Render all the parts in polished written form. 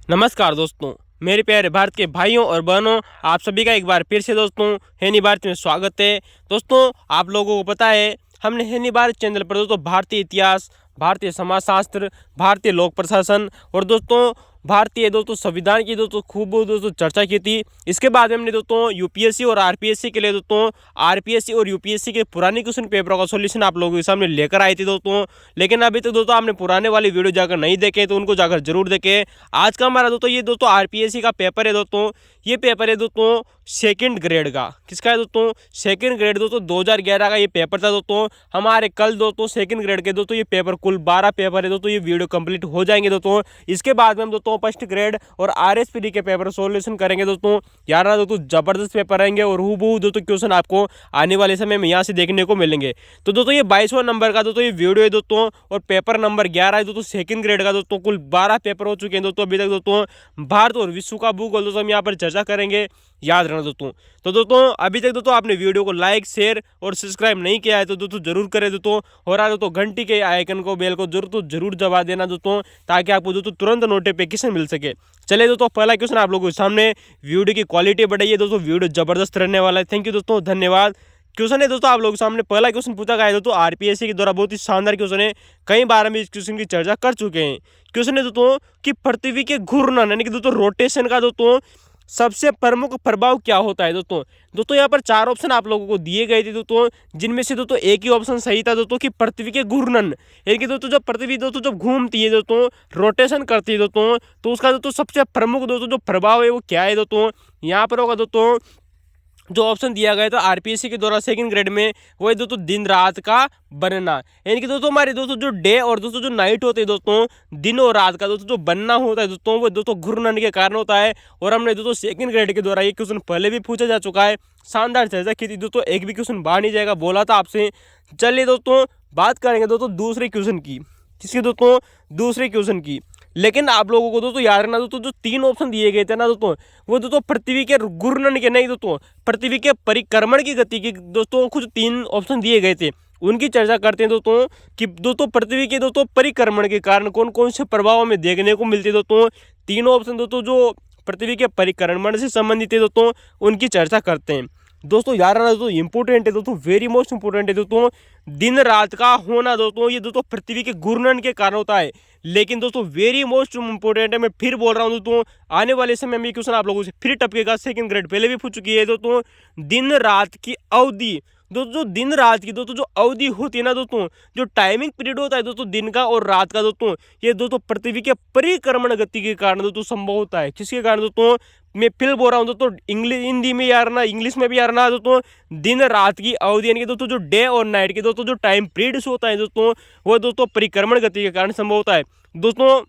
नमस्कार दोस्तों, मेरे प्यारे भारत के भाइयों और बहनों, आप सभी का एक बार फिर से दोस्तों हैनी भारत में स्वागत है। दोस्तों, आप लोगों को पता है हमने हैनी भारत चैनल पर दोस्तों भारतीय इतिहास, भारतीय समाजशास्त्र, भारतीय लोक प्रशासन और दोस्तों भारतीय दोस्तों संविधान की दोस्तों खूब दोस्तों चर्चा की थी। इसके बाद हमने दोस्तों यूपीएससी और आरपीएससी के लिए दोस्तों आरपीएससी और यूपीएससी के पुराने क्वेश्चन पेपरों का सॉल्यूशन आप लोगों के सामने लेकर आई थी दोस्तों। लेकिन अभी तक दोस्तों आपने पुराने वाली वीडियो जाकर नहीं देखे तो उनको जाकर जरूर देखें। आज का हमारा दोस्तों ये दोस्तों आरपीएससी का पेपर है दोस्तों। ये पेपर है दोस्तों सेकंड ग्रेड का। किसका है दोस्तों? सेकंड ग्रेड दोस्तों 2011 का ये पेपर था दोस्तों। हमारे कल दोस्तों सेकंड ग्रेड के दोस्तों ये पेपर कुल 12 पेपर है दोस्तों। ये वीडियो कंप्लीट हो जाएंगे दोस्तों। इसके बाद में हम दोस्तों फर्स्ट ग्रेड और आरएसपीडी के पेपर सॉल्यूशन करेंगे दोस्तों। यार ना दोस्तों जबरदस्त पेपर रहेंगे और हूबहू दोस्तों क्वेश्चन आपको आने वाले समय में यहाँ से देखने को मिलेंगे। तो दोस्तों ये 22वां नंबर का दोस्तों ये वीडियो है दोस्तों और पेपर नंबर 11 है दोस्तों सेकंड ग्रेड का दोस्तों। कुल 12 पेपर हो चुके हैं दोस्तों अभी तक दोस्तों। भारत और विश्व का भूगोल दोस्तों हम यहाँ पर चर्चा करेंगे, याद रखना दोस्तों। तो दोस्तों अभी तक दोस्तों आपने वीडियो को लाइक शेयर और सब्सक्राइब नहीं किया है तो दोस्तों जरूर करें दोस्तों। और आज दोस्तों घंटी के आइकन को बेल को जरूर दबा देना दोस्तों, ताकि आपको दोस्तों तुरंत नोटिफिकेशन मिल सके। चलिए दोस्तों पहला क्वेश्चन आप लोगों के सामने। वीडियो की क्वालिटी बढ़ाइए दोस्तों, वीडियो जबरदस्त रहने वाला है। थैंक यू दोस्तों, धन्यवाद। क्वेश्चन है दोस्तों आप लोगों के सामने, पहला क्वेश्चन पूछा गया है दोस्तों आरपीएससी के द्वारा। बहुत ही शानदार क्वेश्चन है, कई बार हम इस क्वेश्चन की चर्चा कर चुके हैं। क्वेश्चन है दोस्तों कि पृथ्वी के घूर्णन यानी कि दोस्तों रोटेशन का दोस्तों सबसे प्रमुख प्रभाव क्या होता है दोस्तों। दोस्तों यहाँ पर 4 ऑप्शन आप लोगों को दिए गए थे दोस्तों, जिनमें से दोस्तों एक ही ऑप्शन सही था दोस्तों कि पृथ्वी के घूर्णन यानी कि दोस्तों जब पृथ्वी दोस्तों जब घूमती है दोस्तों, रोटेशन करती है दोस्तों, तो उसका दोस्तों सबसे प्रमुख दोस्तों जो प्रभाव है वो क्या है दोस्तों। यहाँ पर होगा दोस्तों जो ऑप्शन दिया गया था आरपीएससी के द्वारा सेकंड ग्रेड में, वो है दोस्तों दिन रात का बनना। यानी कि दोस्तों हमारे दोस्तों जो डे और दोस्तों जो नाइट होते हैं दोस्तों, दिन और रात का दोस्तों जो बनना होता है दोस्तों, वो दोस्तों घूर्णन के कारण होता है। और हमने दोस्तों सेकंड ग्रेड के द्वारा ये क्वेश्चन पहले भी पूछा जा चुका है, शानदार चर्चा की थी दोस्तों। एक भी क्वेश्चन बाहर नहीं जाएगा बोला था आपसे। चलिए दोस्तों बात करेंगे दोस्तों दूसरे क्वेश्चन की। किसकी दोस्तों? दूसरे क्वेश्चन की। लेकिन आप लोगों को दोस्तों याद रखना दोस्तों जो 3 ऑप्शन दिए गए थे ना दोस्तों, वो दोस्तों पृथ्वी के घूर्णन के नहीं दोस्तों, पृथ्वी के परिक्रमण की गति की दोस्तों कुछ 3 ऑप्शन दिए गए थे। उनकी चर्चा करते हैं दोस्तों कि दोस्तों पृथ्वी के दोस्तों परिक्रमण के कारण कौन कौन से प्रभाव हमें देखने को मिलते दोस्तों। तीनों ऑप्शन दोस्तों जो पृथ्वी के परिक्रमण से संबंधित है दोस्तों, उनकी चर्चा करते हैं दोस्तों। यार ना दोस्तों इंपॉर्टेंट है दोस्तों, वेरी मोस्ट इंपॉर्टेंट है दोस्तों। दिन रात का होना दोस्तों ये दोस्तों पृथ्वी के घूर्णन के कारण होता है। लेकिन दोस्तों वेरी मोस्ट इंपॉर्टेंट है, मैं फिर बोल रहा हूँ दोस्तों, आने वाले समय में क्वेश्चन आप लोगों से फिर टपकेगा। सेकंड ग्रेड पहले भी पूछ चुकी है दोस्तों। दिन रात की अवधि दोस्तों, जो दिन रात की दोस्तों जो अवधि होती है ना दोस्तों, जो टाइमिंग पीरियड होता है दोस्तों दिन का और रात का दोस्तों, ये दोस्तों पृथ्वी के परिक्रमण गति के कारण दोस्तों संभव होता है। किसके कारण दोस्तों? मैं फिर बोल रहा हूँ दोस्तों, इंग्लिश हिंदी में यार ना इंग्लिश में भी यार ना दोस्तों, दिन रात की अवधि यानी कि दोस्तों जो डे और नाइट के दोस्तों जो टाइम पीरियड्स होता है दोस्तों, वो दोस्तों परिक्रमण गति के कारण संभव होता है दोस्तों।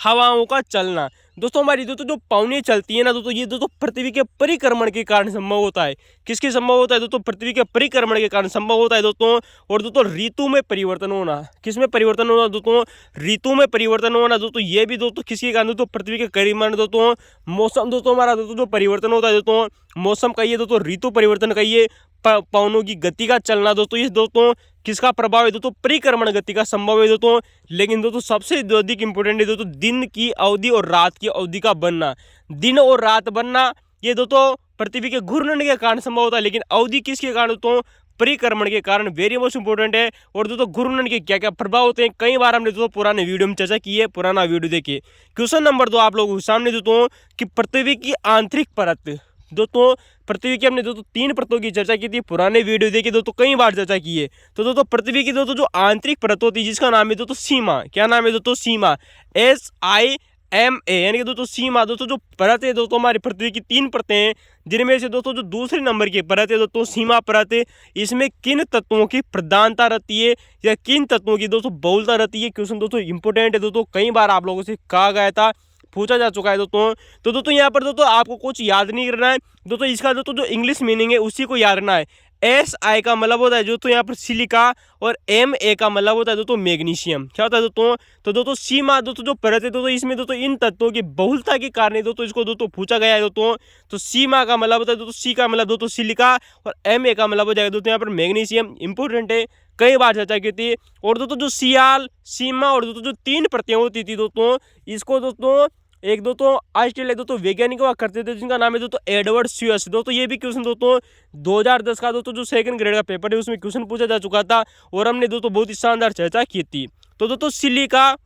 हवाओं का चलना दोस्तों, हमारी दोस्तों जो पवनें चलती है ना दोस्तों, ये दोस्तों पृथ्वी के परिक्रमण के कारण संभव होता है। किसके संभव होता है दोस्तों? पृथ्वी के परिक्रमण के कारण संभव होता है दोस्तों। और दोस्तों ऋतु में परिवर्तन होना, किसमें परिवर्तन होना दोस्तों? ऋतु में परिवर्तन होना दोस्तों, ये भी दोस्तों किसके कारण दोस्तों? पृथ्वी के परिक्रमण दोस्तों। मौसम दोस्तों हमारा दोस्तों जो परिवर्तन होता है दोस्तों, मौसम कहिए दोस्तों, ऋतु परिवर्तन कहिए, पवनों की गति का चलना दोस्तों, ये दोस्तों किसका प्रभाव है दोस्तों? परिक्रमण गति का संभव है दोस्तों। लेकिन दोस्तों सबसे अधिक इंपोर्टेंट है दोस्तों दिन की अवधि और रात की अवधि का बनना। दिन और रात बनना ये दोस्तों पृथ्वी के घूर्णन के कारण संभव होता है, लेकिन अवधि किसके कारण दोस्तों? परिक्रमण के कारण। वेरी मोस्ट इंपोर्टेंट है। और दोस्तों घूर्णन के क्या क्या प्रभाव होते हैं, कई बार हमने दोस्तों पुराने वीडियो में चर्चा की है, पुराना वीडियो देखिए। क्वेश्चन नंबर 2 आप लोगों के सामने दोस्तों कि पृथ्वी की आंतरिक परत दोस्तों, पृथ्वी की हमने दोस्तों 3 परतों की चर्चा की थी, पुराने वीडियो देखिए दोस्तों, कई बार चर्चा की है। तो दोस्तों पृथ्वी की दोस्तों जो आंतरिक परत होती है, जिसका नाम है दोस्तों सीमा। क्या नाम है दोस्तों? सीमा। SIMA यानी कि दोस्तों सीमा। दोस्तों जो परत है दोस्तों हमारी पृथ्वी की 3 परतें हैं, जिनमें से दोस्तों जो दूसरे नंबर की परत है दोस्तों सीमा परत है, इसमें किन तत्वों की प्रधानता रहती है या किन तत्वों की दोस्तों बहुलता रहती है। क्वेश्चन दोस्तों इंपोर्टेंट है दोस्तों, कई बार आप लोगों से कहा गया था, पूछा जा चुका है दोस्तों। तो दोस्तों यहाँ पर दोस्तों आपको कुछ याद नहीं करना है दोस्तों, इसका दोस्तों जो इंग्लिश मीनिंग है उसी को याद रखना है। SI का मतलब होता है दोस्तों यहाँ पर सिलिका, और MA का मतलब होता है दोस्तों मैग्नीशियम। क्या होता है दोस्तों? तो दोस्तों सीमा दोस्तों जो परत है दोस्तों, इसमें दोस्तों इन तत्वों की बहुलता के कारण दोस्तों इसको दोस्तों पूछा गया है दोस्तों। तो सीमा का मतलब होता है दोस्तों, C का मतलब दोस्तों सिलिका, और MA का मतलब हो जाएगा दोस्तों यहाँ पर मैग्नीशियम। इंपोर्टेंट है, कई बार चर्चा की थी। और दोस्तों जो सियाल, सीमा और दोस्तों जो 3 परतें होती थी दोस्तों, इसको दोस्तों एक दोस्तों ऑस्ट्रेलिया दोस्तों वैज्ञानिक हुआ करते थे जिनका नाम है दोस्तों एडवर्ड स्यूअर्स। दोस्तों ये भी क्वेश्चन दोस्तों 2010 का दोस्तों जो सेकंड ग्रेड का पेपर है उसमें क्वेश्चन पूछा जा चुका था और हमने दोस्तों बहुत ही शानदार चर्चा की थी। तो दोस्तों सिलिका,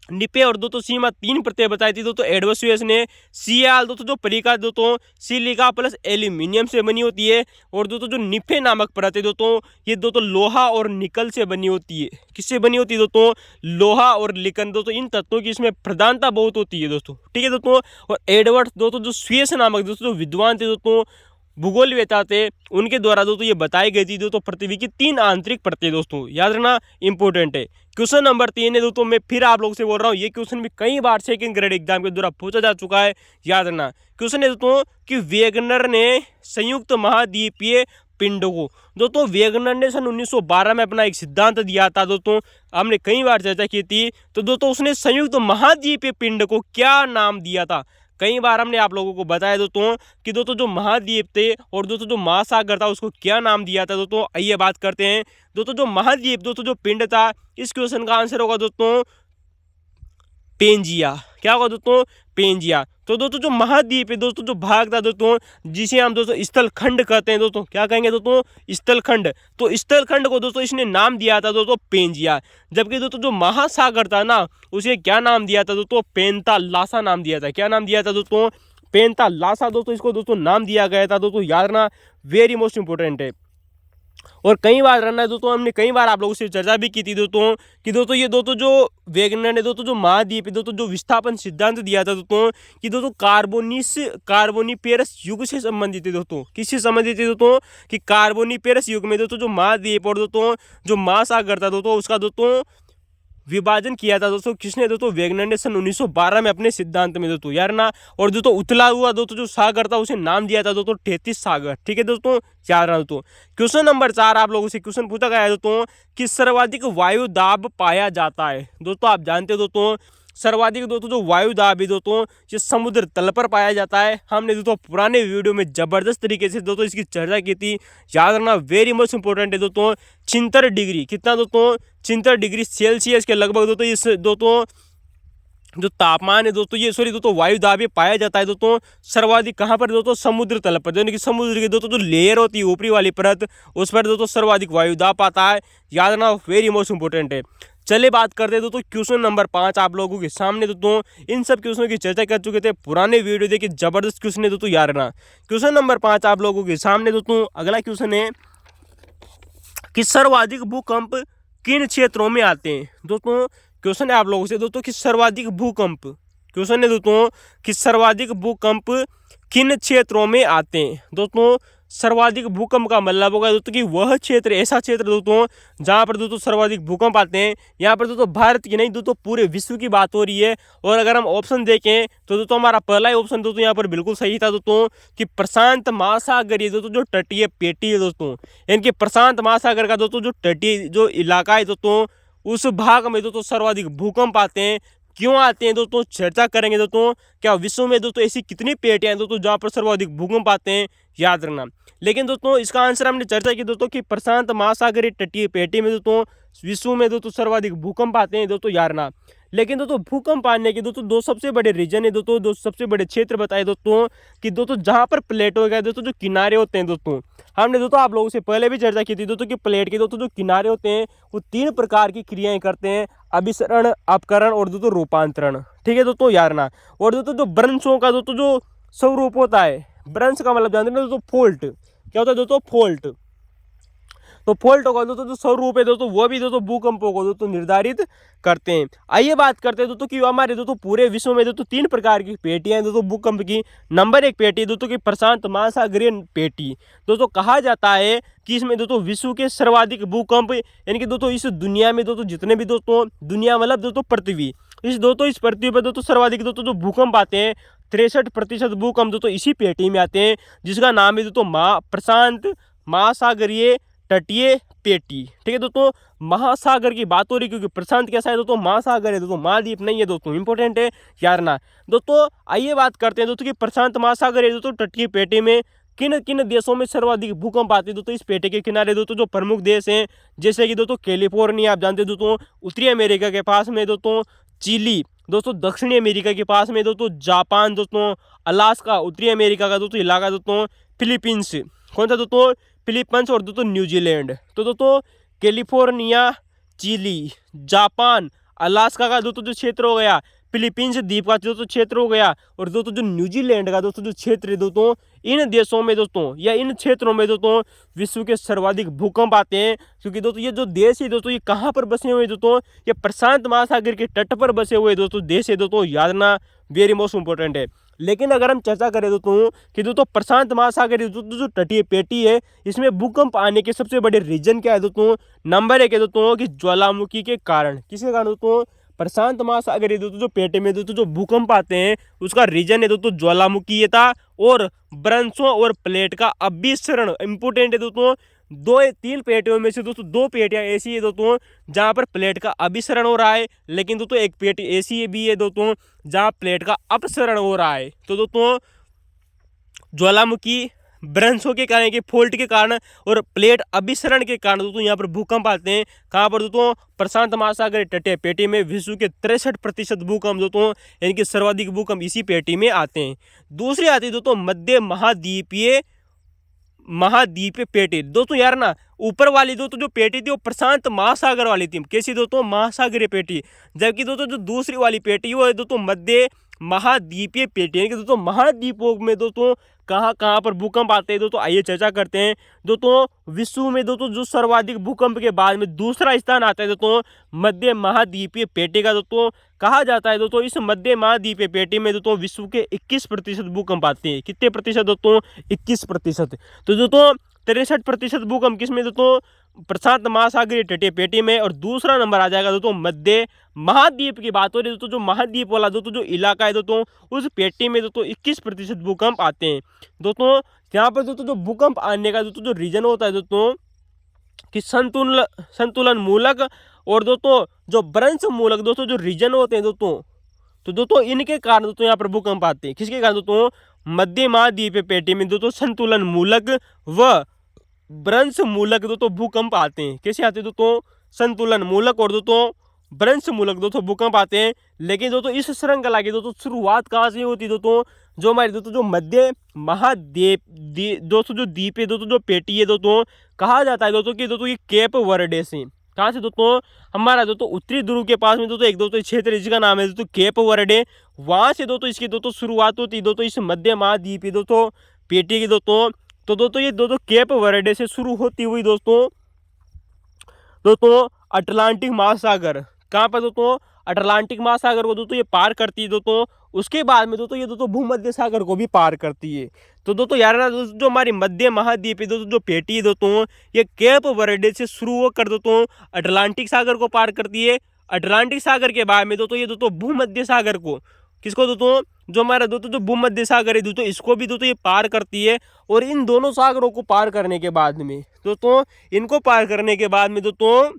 निपे और दोस्तों सीमा 3 प्रत्यय बताई थी दोस्तों एडवर्ड स्यूअर्स ने। सियाल दोस्तों जो परिका दोस्तों सिलिका प्लस एल्यूमिनियम से बनी होती है और दोस्तों जो निफे नामक परत है दोस्तों ये दोस्तों लोहा और निकल से बनी होती है। किससे बनी होती है दोस्तों? लोहा और निकल। दोस्तों इन तत्वों की इसमें प्रधानता बहुत होती है दोस्तों, ठीक है दोस्तों। और एडवर्ड दोस्तों जो स्वीस नामक दोस्तों जो विद्वान थे दोस्तों, भूगोलवेता थे, उनके द्वारा दोस्तों ये बताई गई थी दोस्तों पृथ्वी की 3 आंतरिक परतें। दोस्तों याद रखना, इंपॉर्टेंट है। क्वेश्चन नंबर 3 है दोस्तों, मैं फिर आप लोगों से बोल रहा हूँ, ये क्वेश्चन भी कई बार सेकंड ग्रेड एग्जाम के द्वारा पूछा जा चुका है, याद रखना। क्वेश्चन है दोस्तों कि वेगनर ने संयुक्त महाद्वीपीय पिंड को, दोस्तों वेगनर ने सन 1912 में अपना एक सिद्धांत दिया था दोस्तों, हमने कई बार चर्चा की थी। तो दोस्तों उसने संयुक्त महाद्वीपीय पिंड को क्या नाम दिया था? कई बार हमने आप लोगों को बताया दोस्तों कि दोस्तों जो महाद्वीप थे और दोस्तों जो महासागर था उसको क्या नाम दिया था। दोस्तों आइए बात करते हैं। दोस्तों जो महाद्वीप दोस्तों जो पिंड था, इस क्वेश्चन का आंसर होगा दोस्तों पेंजिया। क्या होगा दोस्तों? पेंजिया। तो दोस्तों जो महाद्वीप है दोस्तों जो भाग था दोस्तों, जिसे हम दोस्तों स्थल खंड कहते हैं दोस्तों, क्या कहेंगे दोस्तों? स्थल खंड। तो स्थल खंड को दोस्तों इसने नाम दिया था दोस्तों पेंजिया। जबकि दोस्तों जो महासागर था ना, उसे क्या नाम दिया था दोस्तों? पेंतालासा नाम दिया था। क्या नाम दिया था दोस्तों? पेंतालासा। दोस्तों इसको दोस्तों नाम दिया गया था दोस्तों, याद रखना, वेरी मोस्ट इंपोर्टेंट है। और कई बार रखना है दोस्तों, हमने कई बार आप लोगों से चर्चा भी की थी दोस्तों कि दोस्तों ये दोस्तों जो वेगनर ने दोस्तों जो महाद्वीप दोस्तों जो विस्थापन सिद्धांत दिया था दोस्तों कि दोस्तों कार्बोनिपेरस युग से संबंधित है दोस्तों। किससे संबंधित है दोस्तों? कि कार्बोनिपेरस युग में दोस्तों जो महाद्वीप और दोस्तों जो महासागर था दोस्तों उसका दोस्तों विभाजन किया था दोस्तों। किसने? दोस्तों वेगनर ने सन 1912 में अपने सिद्धांत में दोस्तों, यार ना। और दोस्तों उतला हुआ दोस्तों जो सागर था उसे नाम दिया था दोस्तों तैतीस सागर, ठीक है दोस्तों, याद रहा दोस्तों। क्वेश्चन नंबर 4 आप लोगों से क्वेश्चन पूछा गया है दोस्तों कि सर्वाधिक वायु दाब पाया जाता है। दोस्तों आप जानते हो दोस्तों सर्वाधिक दोस्तों जो वायु दाब है दोस्तों ये समुद्र तल पर पाया जाता है। हमने दोस्तों पुराने वीडियो में जबरदस्त तरीके से दोस्तों इसकी चर्चा की थी, याद रखना, वेरी मच इंपॉर्टेंट है दोस्तों। 76 डिग्री, कितना दोस्तों? 76 डिग्री सेल्सियस के लगभग दोस्तों इस दोस्तों जो तापमान है दोस्तों ये दोस्तों वायु दाब पाया जाता है दोस्तों सर्वाधिक कहाँ पर दोस्तों? समुद्र तल पर, यानी कि समुद्र की दोस्तों जो लेयर होती है ऊपरी वाली परत उस पर दोस्तों सर्वाधिक वायु दाब आता है, याद रखना, वेरी मोस्ट इंपॉर्टेंट है। चलिए बात करते हैं दोस्तों क्वेश्चन नंबर 5 आप लोगों के सामने। दोस्तों इन सब क्वेश्चनों की चर्चा कर चुके थे पुराने वीडियो, देखिए जबरदस्त क्वेश्चन है दोस्तों, याद रखना। क्वेश्चन नंबर 5 आप लोगों के सामने दोस्तों, अगला क्वेश्चन है कि सर्वाधिक भूकंप किन क्षेत्रों में आते हैं। दोस्तों क्वेश्चन है आप लोगों से दोस्तों कि सर्वाधिक भूकंप, क्वेश्चन है दोस्तों कि सर्वाधिक भूकंप किन क्षेत्रों में आते हैं। दोस्तों सर्वाधिक भूकंप का मतलब होगा दोस्तों कि वह क्षेत्र, ऐसा क्षेत्र दोस्तों जहां पर दोस्तों सर्वाधिक भूकंप आते हैं। यहाँ पर दोस्तों भारत की नहीं दोस्तों पूरे विश्व की बात हो रही है। और अगर हम ऑप्शन देखें तो दोस्तों हमारा पहला ही ऑप्शन दोस्तों यहाँ पर बिल्कुल सही था दोस्तों कि प्रशांत महासागर ये दोस्तों जो तटीय पेटी है दोस्तों, इनके प्रशांत महासागर का दोस्तों जो तटीय जो इलाका है दोस्तों उस भाग में दोस्तों सर्वाधिक भूकंप आते हैं। क्यों आते हैं दोस्तों चर्चा करेंगे दोस्तों। क्या विश्व में दोस्तों ऐसी कितनी पेटियां हैं दोस्तों जहां पर सर्वाधिक भूकंप आते हैं, याद रखना। लेकिन दोस्तों इसका आंसर हमने चर्चा की दोस्तों कि प्रशांत महासागरीय तटीय पेटी में दोस्तों विश्व में दोस्तों सर्वाधिक भूकंप आते हैं दोस्तों, याद रखना। लेकिन दोस्तों भूकंप आने के दोस्तों दो सबसे बड़े रीजन है दोस्तों, दो सबसे बड़े क्षेत्र बताए दोस्तों कि दोस्तों जहां पर प्लेट हो गया दोस्तों जो किनारे होते हैं दोस्तों, हमने दोस्तों आप लोगों से पहले भी चर्चा की थी दोस्तों कि प्लेट के दोस्तों जो किनारे होते हैं वो 3 प्रकार की क्रियाएं करते हैं, अभिसरण, अपकरण और दोस्तों रूपांतरण, ठीक है दोस्तों, याद रखना। और दोस्तों जो ब्रंशों का दोस्तों जो स्वरूप होता है, ब्रंश का मतलब जानते हैं दोस्तों फॉल्ट, क्या होता है दोस्तों? फॉल्ट। तो फॉल्ट होगा दोस्तों जो स्वरूप है दोस्तों वो भी दोस्तों भूकंपों को दोस्तों निर्धारित करते हैं। आइए बात करते हैं दोस्तों कि हमारे दोस्तों पूरे विश्व में दोस्तों 3 प्रकार की पेटियां हैं दोस्तों भूकंप की। नंबर 1 पेटी दोस्तों की प्रशांत महासागरीय पेटी। दोस्तों कहा जाता है कि इसमें दोस्तों विश्व के सर्वाधिक भूकंप, यानी कि दोस्तों इस दुनिया में दोस्तों जितने भी दोस्तों, दुनिया मतलब दोस्तों पृथ्वी, इस पृथ्वी पर दोस्तों सर्वाधिक दोस्तों जो भूकंप आते हैं 63% भूकंप दोस्तों इसी पेटी में आते हैं, जिसका नाम है दोस्तों प्रशांत महासागरीय तटीय पेटी, ठीक है दोस्तों। महासागर की बात हो रही क्योंकि प्रशांत कैसा है दोस्तों? महासागर है दोस्तों, महाद्वीप नहीं है दोस्तों, इंपॉर्टेंट है, याद रखना। दोस्तों आइए बात करते हैं दोस्तों कि प्रशांत महासागर है दोस्तों तटीय पेटी में किन किन देशों में सर्वाधिक भूकंप आते हैं दोस्तों इस पेटी के किनारे। दोस्तों जो प्रमुख देश हैं जैसे कि दोस्तों कैलिफोर्निया, आप जानते हैं दोस्तों उत्तरी अमेरिका के पास में दोस्तों चिली, दोस्तों दक्षिणी अमेरिका के पास में दोस्तों जापान, दोस्तों अलास्का, उत्तरी अमेरिका का दोस्तों इलाका दोस्तों फिलीपींस, कौन सा दोस्तों फिलीपींस, और दोस्तों न्यूजीलैंड। तो दोस्तों कैलिफोर्निया, चिली, जापान, अलास्का का दोस्तों जो क्षेत्र हो गया, फिलीपींस द्वीप का दोस्तों क्षेत्र हो गया, और दोस्तों जो न्यूजीलैंड का दोस्तों जो क्षेत्र है दोस्तों, इन देशों में दोस्तों या इन क्षेत्रों में दोस्तों विश्व के सर्वाधिक भूकंप आते हैं। क्योंकि दोस्तों ये जो देश है दोस्तों, ये कहाँ पर बसे हुए दोस्तों, ये प्रशांत महासागर के तट पर बसे हुए दोस्तों देश है दोस्तों, याद रखना, वेरी मोस्ट इंपॉर्टेंट है। लेकिन अगर हम चर्चा करें दोस्तों कि दोस्तों प्रशांत महासागर जो तटीय पेटी है, इसमें भूकंप आने के सबसे बड़े रीजन क्या है दोस्तों, नंबर 1 है दोस्तों कि ज्वालामुखी के कारण। किसके कारण दोस्तों, प्रशांत महासागर दोस्तों जो पेटी में दोस्तों जो भूकंप आते हैं, उसका रीजन है दोस्तों ज्वालामुखीयता और ब्रंशों और प्लेट का अभिसरण। इंपोर्टेंट है दोस्तों, 2-3 पेटियों में से दोस्तों 2 पेटियां ऐसी है दोस्तों जहां पर प्लेट का अभिसरण हो रहा है, लेकिन दोस्तों एक पेटी ऐसी भी है दोस्तों जहां प्लेट का अपसरण हो रहा है। तो दोस्तों ज्वालामुखी, ब्रंशों के कारण के फॉल्ट के कारण और प्लेट अभिसरण के कारण दोस्तों यहाँ पर भूकंप आते हैं। कहाँ पर दोस्तों, प्रशांत महासागर तटीय पेटी में विश्व के 63% भूकंप दोस्तों, यानी कि सर्वाधिक भूकंप इसी पेटी में आते हैं। दूसरी आती है दोस्तों मध्य महाद्वीपीय पेटी। दोस्तों यार ना, ऊपर वाली दोस्तों जो पेटी थी वो प्रशांत महासागर वाली थी, कैसी दोस्तों, महासागरीय पेटी। जबकि दोस्तों जो दूसरी वाली पेटी वो है दोस्तों मध्य महाद्वीपीय पेटी, यानी कि दोस्तों महाद्वीपों में दोस्तों कहाँ कहाँ पर भूकंप आते हैं दोस्तों, आइए चर्चा करते हैं। दोस्तों विश्व में दोस्तों जो सर्वाधिक भूकंप के बाद में दूसरा स्थान आता है दोस्तों मध्य महाद्वीपीय पेटी का। दोस्तों कहा जाता है दोस्तों इस मध्य महाद्वीपीय पेटी में दोस्तों विश्व के 21% भूकंप आते हैं। कितने प्रतिशत दोस्तों, 21%। तो दोस्तों 63% भूकंप किसमें दोस्तों, प्रशांत महासागरीय तटीय पेटी में। और दूसरा नंबर आ जाएगा दोस्तों मध्य महाद्वीप की बात हो रही है दोस्तों, जो महाद्वीप वाला दोस्तों जो इलाका है दोस्तों, उस पेटी में दोस्तों 21% भूकंप आते हैं। दोस्तों यहाँ पर दोस्तों जो भूकंप आने का दोस्तों जो रीजन होता है दोस्तों कि संतुलन मूलक और दोस्तों जो ब्रंश मूलक दोस्तों जो रीजन होते हैं दोस्तों, तो दोस्तों इनके कारण दोस्तों यहाँ पर भूकंप आते हैं। किसके कारण दोस्तों, मध्य महाद्वीपीय पेटी में दोस्तों संतुलन मूलक व ब्रंश मूलक दोस्तों भूकंप आते हैं। कैसे आते हैं दोस्तों, संतुलन मूलक और दोस्तों ब्रंश मूलक दोस्तों भूकंप आते हैं। लेकिन दोस्तों इस श्रृंखला की दोस्तों शुरुआत कहाँ से होती है दोस्तों, जो हमारी दोस्तों जो मध्य महाद्वीप दोस्तों जो द्वीप है दोस्तों जो पेटी है दोस्तों, कहा जाता है दोस्तों कि दोस्तों ये केप वर्डे से। कहाँ से दोस्तों, हमारा दोस्तों उत्तरी ध्रुव के पास में दोस्तों एक दोस्तों क्षेत्र जिसका नाम है दोस्तों केप वर्डे, वहाँ से दोस्तों इसकी दोस्तों शुरुआत होती है दोस्तों इस मध्य महाद्वीप दोस्तों पेटी की दोस्तों। तो दोस्तों ये दोस्तों केप वर्डे से शुरू होती हुई दोस्तों अटलांटिक महासागर, कहाँ पर दोस्तों, अटलांटिक महासागर को दोस्तों ये पार करती है दोस्तों। उसके बाद में दोस्तों ये दोस्तों भूमध्य सागर को भी पार करती है। तो दोस्तों यार ना दोस्तों जो हमारी मध्य महाद्वीप है दोस्तों जो पेटी है दोस्तों, ये केप वर्डे से शुरू होकर दोस्तों अटलांटिक सागर को पार करती है। अटलांटिक सागर के बाद में दोस्तों ये दोस्तों भूमध्य सागर को, किसको दोस्तों, जो हमारा दोस्तों जो भूमध्य सागर है दोस्तों इसको भी दोस्तों ये पार करती है। और इन दोनों सागरों को पार करने के बाद में दोस्तों, इनको पार करने के बाद में दोस्तों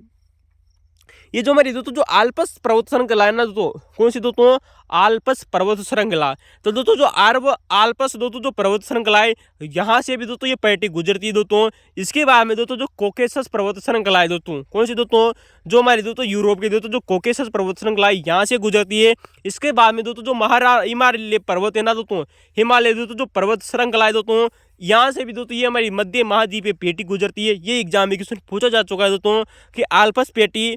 ये जो हमारी दोस्तों जो आल्प्स पर्वत श्रृंखला है ना दोस्तों, कौन सी दोस्तों, आल्प्स पर्वत श्रृंखला। तो दोस्तों जो आल्प्स दोस्तों जो पर्वत श्रृंखला है, यहाँ से भी दोस्तों ये पेटी गुजरती है दोस्तों। इसके बाद में दोस्तों जो कोकेसस पर्वत श्रृंखला है दोस्तों, कौन सी दोस्तों, जो हमारी दोस्तों यूरोप की दोस्तों जो कोकेसस पर्वत श्रृंखला है यहाँ से गुजरती है। इसके बाद में दोस्तों जो हिमालय पर्वत है ना दोस्तों, हिमालय दोस्तों जो पर्वत श्रृंखला है दोस्तों, यहाँ से भी दोस्तों ये हमारी मध्य महाद्वीपीय पेटी गुजरती है। ये एग्जाम में क्वेश्चन पूछा जा चुका है दोस्तों कि आल्प्स पेटी,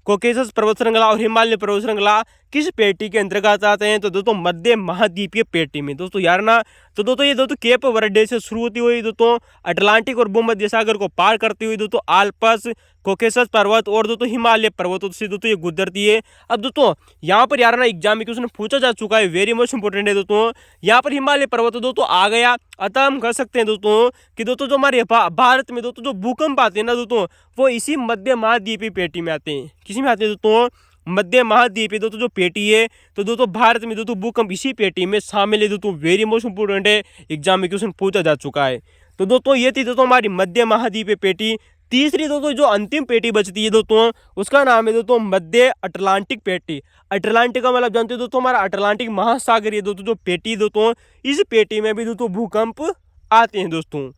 कोकेसस पर्वत श्रृंखला और हिमालय पर्वत श्रृंखला किस पेटी के अंतर्गत आते हैं, तो दोस्तों मध्य महाद्वीपीय पेटी में। दोस्तों यार ना, तो दोस्तों ये दोस्तों केप वर्डे से शुरू होती हुई दोस्तों अटलांटिक और भूमध्य सागर को पार करती हुई दोस्तों आल्प्स, कोकेसस पर्वत और दोस्तों हिमालय पर्वतों से दोस्तों ये गुजरती है। अब दोस्तों यहाँ पर यार ना एग्जाम में क्वेश्चन पूछा जा चुका है, वेरी मोस्ट इंपोर्टेंट है दोस्तों। यहाँ पर हिमालय पर्वत दोस्तों आ गया, अतः हम कह सकते हैं दोस्तों कि दोस्तों जो हमारे भारत में दोस्तों जो भूकंप आते हैं ना दोस्तों, वो इसी मध्य महाद्वीपीय पेटी में आते हैं। किसी में आते हैं दोस्तों, मध्य महाद्वीपीय दोस्तों जो पेटी है। तो दोस्तों भारत में दोस्तों भूकंप इसी पेटी में शामिल है दोस्तों, वेरी मोस्ट इंपोर्टेंट है, एग्जाम में क्वेश्चन पूछा जा चुका है। तो दोस्तों ये थी दोस्तों हमारी मध्य महाद्वीपीय पेटी। तीसरी दोस्तों जो अंतिम पेटी बचती है दोस्तों, उसका नाम है दोस्तों मध्य अटलांटिक पेटी। अटलांटिक का मतलब जानते हो दोस्तों, हमारा अटलांटिक महासागर ये दोस्तों जो पेटी दोस्तों, इस पेटी में भी दोस्तों भूकंप आते हैं दोस्तों।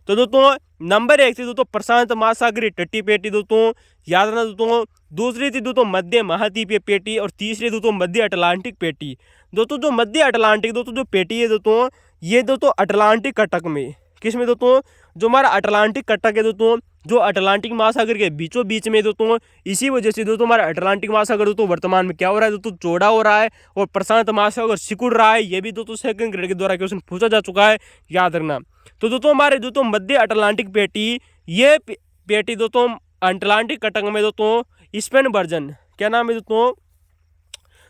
तो दोस्तों नंबर 1 थी दोस्तों प्रशांत महासागरीय तटीय पेटी दोस्तों, याद रखना दोस्तों। दूसरी थी दोस्तों मध्य महाद्वीपीय पेटी और तीसरी दोस्तों मध्य अटलांटिक पेटी। दोस्तों जो मध्य अटलांटिक दोस्तों जो पेटी है दोस्तों, ये दोस्तों अटलांटिक कटक में, किस में दोस्तों, जो हमारा अटलांटिक कटक है दोस्तों, जो अटलांटिक महासागर के बीचों बीच में दोस्तों, इसी वजह से दोस्तों हमारा अटलांटिक महासागर दोस्तों वर्तमान में क्या हो रहा है दोस्तों, चौड़ा हो रहा है और प्रशांत महासागर सिकुड़ रहा है। ये भी दोस्तों सेकंड ग्रेड के द्वारा क्वेश्चन पूछा जा चुका है, याद रखना। तो दोस्तों हमारे दोस्तों मध्य अटलांटिक पेटी, ये पेटी दोस्तों अटलांटिक कटक में दोस्तों स्पेन वर्जन, क्या नाम है दोस्तों,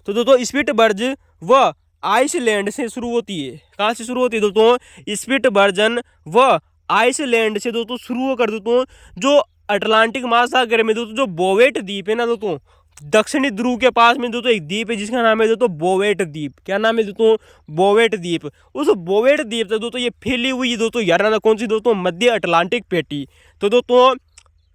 तो दोस्तों स्पिट्सबर्ग व आइसलैंड से शुरू होती है। कहाँ से शुरू होती है दोस्तों, स्पिट्सबर्ग व आइसलैंड से दोस्तों शुरू होकर दोस्तों जो अटलांटिक महासागर में दोस्तों जो बोवेट द्वीप है ना दोस्तों, दक्षिणी ध्रुव के पास में दोस्तों एक द्वीप है जिसका नाम है दोस्तों बोवेट द्वीप। क्या नाम है दोस्तों, बोवेट द्वीप। उस बोवेट द्वीप से दोस्तों ये फैली हुई दोस्तों यार कौन सी दोस्तों, मध्य अटलांटिक पेटी। तो दोस्तों